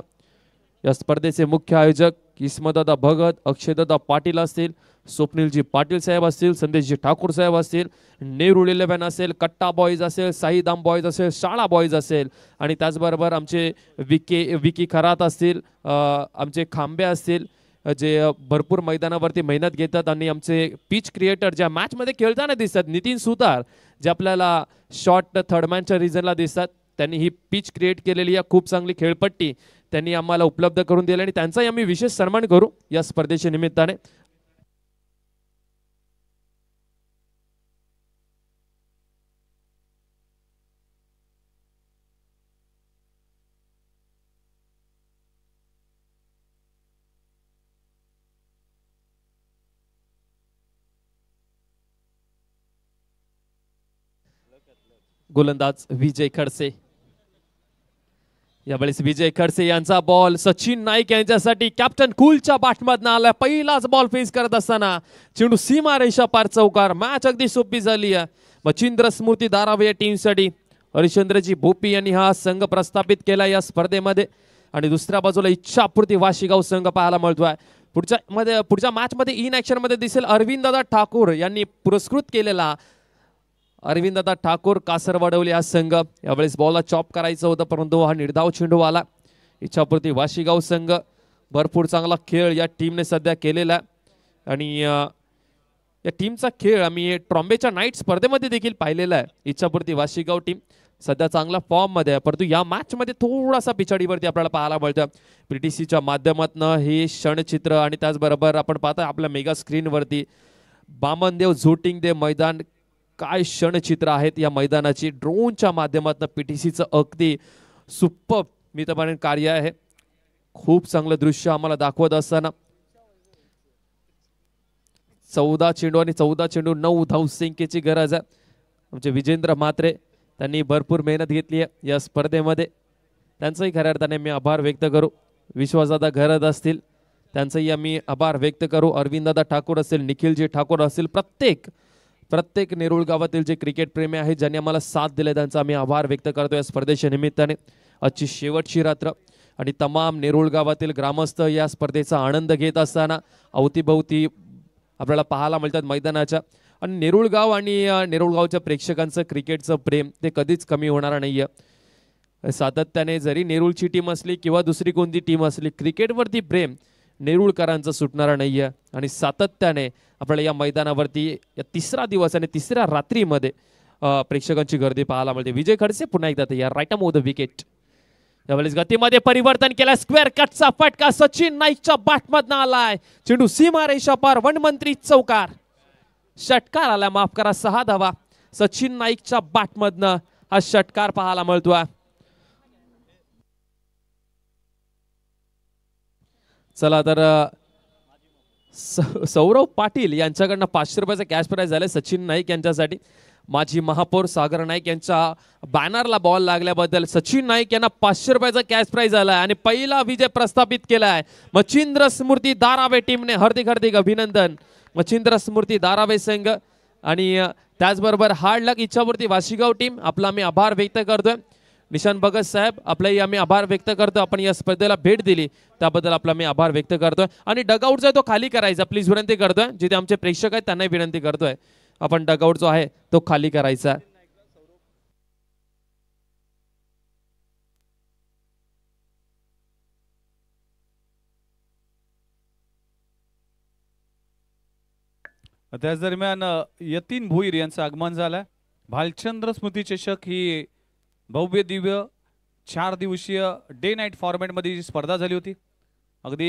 या स्पर्धेचे मुख्य आयोजक किस्मतदादा भगत, अक्षयदादा पाटील असतील, स्वप्नीलजी पाटील साहेब असतील, संदेशजी ठाकूर साहेब असतील, नेरूळ 11 असेल, कट्टा बॉईज असेल, साईदाम बॉईज असेल, शाळा बॉईज असेल आणि त्याचबरोबर आमचे विकी खरात असतील, आमचे खांबे असतील जे भरपूर मैदानावरती मेहनत घेतात आणि आमचे पिच क्रिएटर ज्या मॅचमध्ये खेळताना दिसतात, नितीन सुतार जे आपल्याला शॉर्ट थर्डमॅनच्या रिझनला दिसतात, त्यांनी ही पिच क्रिएट केलेली आहे. खूप चांगली खेळपट्टी त्यांनी आम्हाला उपलब्ध करून दिली आणि त्यांचाही आम्ही विशेष सन्मान करू या स्पर्धेच्या निमित्ताने. गोलंदाज विजय खडसे. यावेळेस विजय खडसे यांचा बॉल सचिन नाईक यांच्यासाठी कॅप्टन कूलच्या बॅटमधनं आला. पहिलाच बॉल फेस करत असताना चेंडू सीमारेषा पार चौकार. मॅच अगदी सोपी झाली आहे मच्छिंद्र स्मृती धारावी या टीमसाठी. हरिश्चंद्रजी भोपी यांनी हा संघ प्रस्थापित केला या स्पर्धेमध्ये आणि दुसऱ्या बाजूला इच्छापूर्ती वाशीगाव संघ पाहायला मिळतोय. पुढच्या मॅच मध्ये इन ऍक्शन मध्ये दिसेल अरविंद दादा ठाकूर यांनी पुरस्कृत केलेला अरविंददादा ठाकूर कासरवाडवली हा संघ यावेळेस बॉलला चॉप करायचं होतं परंतु हा निर्धाव चेंडू आला. इच्छापूर्ती वाशीगाव संघ भरपूर चांगला खेळ या टीमने सध्या केलेला आहे आणि या टीमचा खेळ आम्ही ट्रॉम्बेच्या नाईट स्पर्धेमध्ये देखील पाहिलेला आहे. इच्छापूर्ती वाशीगाव टीम सध्या चांगला फॉर्म मध्ये आहे परंतु या मॅच मध्ये थोडासा पिछाडीवरती आपल्याला पाहायला मिळतं. पीटीसीच्या माध्यमातून हे क्षणचित्र आणि त्याचबरोबर आपण पाहता आपल्या मेगा स्क्रीनवरती बामनदेव झोटिंग दे मैदान काय क्षणचित्र आहेत या मैदानाची ड्रोनच्या माध्यमातून पीटीसीचं अगदी सुपर मी तर म्हणेन कार्य आहे. खूप चांगलं दृश्य आम्हाला दाखवत असताना 14 चेंडू आणि 14 चेंडू 9 धावसंख्येची गरज आहे. आमचे विजेंद्र म्हात्रे त्यांनी भरपूर मेहनत घेतली आहे या स्पर्धेमध्ये. त्यांचंही खऱ्या अर्थाने मी आभार व्यक्त करू. विश्वासदादा घरत असतील त्यांचंही आम्ही आभार व्यक्त करू. अरविंददादा ठाकूर असेल, निखिलजी ठाकूर असतील, प्रत्येक नेरुळ गावातील जे क्रिकेट प्रेमी आहेत ज्यांनी आम्हाला साथ दिले त्यांचा आम्ही आभार व्यक्त करतो या स्पर्धेच्या निमित्ताने. आजची शेवटची रात्र आणि तमाम नेरुळ गावातील ग्रामस्थ या स्पर्धेचा आनंद घेत असताना अवतीभवती आपल्याला पाहायला मिळतात मैदानाच्या. आणि नेरुळ गाव आणि नेरुळ गावच्या प्रेक्षकांचं क्रिकेटचं प्रेम ते कधीच कमी होणार नाही आहे. सातत्याने जरी नेरुळची टीम असली किंवा दुसरी कोणती टीम असली क्रिकेटवरती प्रेम नेरुळकरांचं सुटणारा नाही आहे. आणि सातत्याने आपल्याला या मैदानावरती या तिसरा दिवस आणि तिसऱ्या रात्रीमध्ये प्रेक्षकांची गर्दी पाहायला मिळते. विजय खडसे पुन्हा एकदा या राईट ऑफ द विकेट. यावेळेस गतीमध्ये परिवर्तन केलं. स्क्वेअर कटचा फटका सचिन नाईकच्या बॅटमधनं आलाय. चेंडू सीमारेषा पार वनमंत्री चौकार. षटकार आला माफ करा 6 धावा. सचिन नाईकच्या बॅटमधनं हा षटकार पाहायला मिळतोय. चला तर सौरव पाटील यांच्याकडनं 500 रुपयाचा कॅश प्राइज झाले सचिन नाईक यांच्यासाठी. माजी महापौर सागर नाईक यांच्या बॅनरला बॉल लागल्याबद्दल सचिन नाईक यांना 500 रुपयाचा कॅश प्राइज आलाय आणि पहिला विजय प्रस्थापित केलाय मच्छिंद्र स्मृती धारावे टीमने. हार्दिक अभिनंदन मच्छिंद्र स्मृती धारावे संघ. आणि त्याचबरोबर हार्ड लक इच्छापूर्ती वाशीगाव टीम आपला आम्ही आभार व्यक्त करतोय. निशान भगत साहेब आपलाही आम्ही आभार व्यक्त करतो. आपण या स्पर्धेला भेट दिली त्याबद्दल आपला मी आभार व्यक्त करतोय. आणि डगआउट जो आहे तो खाली करायचा प्लीज विनंती करतोय. जिथे आमचे प्रेक्षक आहेत त्यांनाही विनंती करतोय आपण डगआउट जो आहे तो खाली करायचा. त्याच दरम्यान यतीन भोईर यांचं आगमन झालंय. भालचंद्र स्मृती चषक ही भव्य दिव्य 4 दिवसीय डे नाईट फॉर्मॅटमध्ये जी स्पर्धा झाली होती अगदी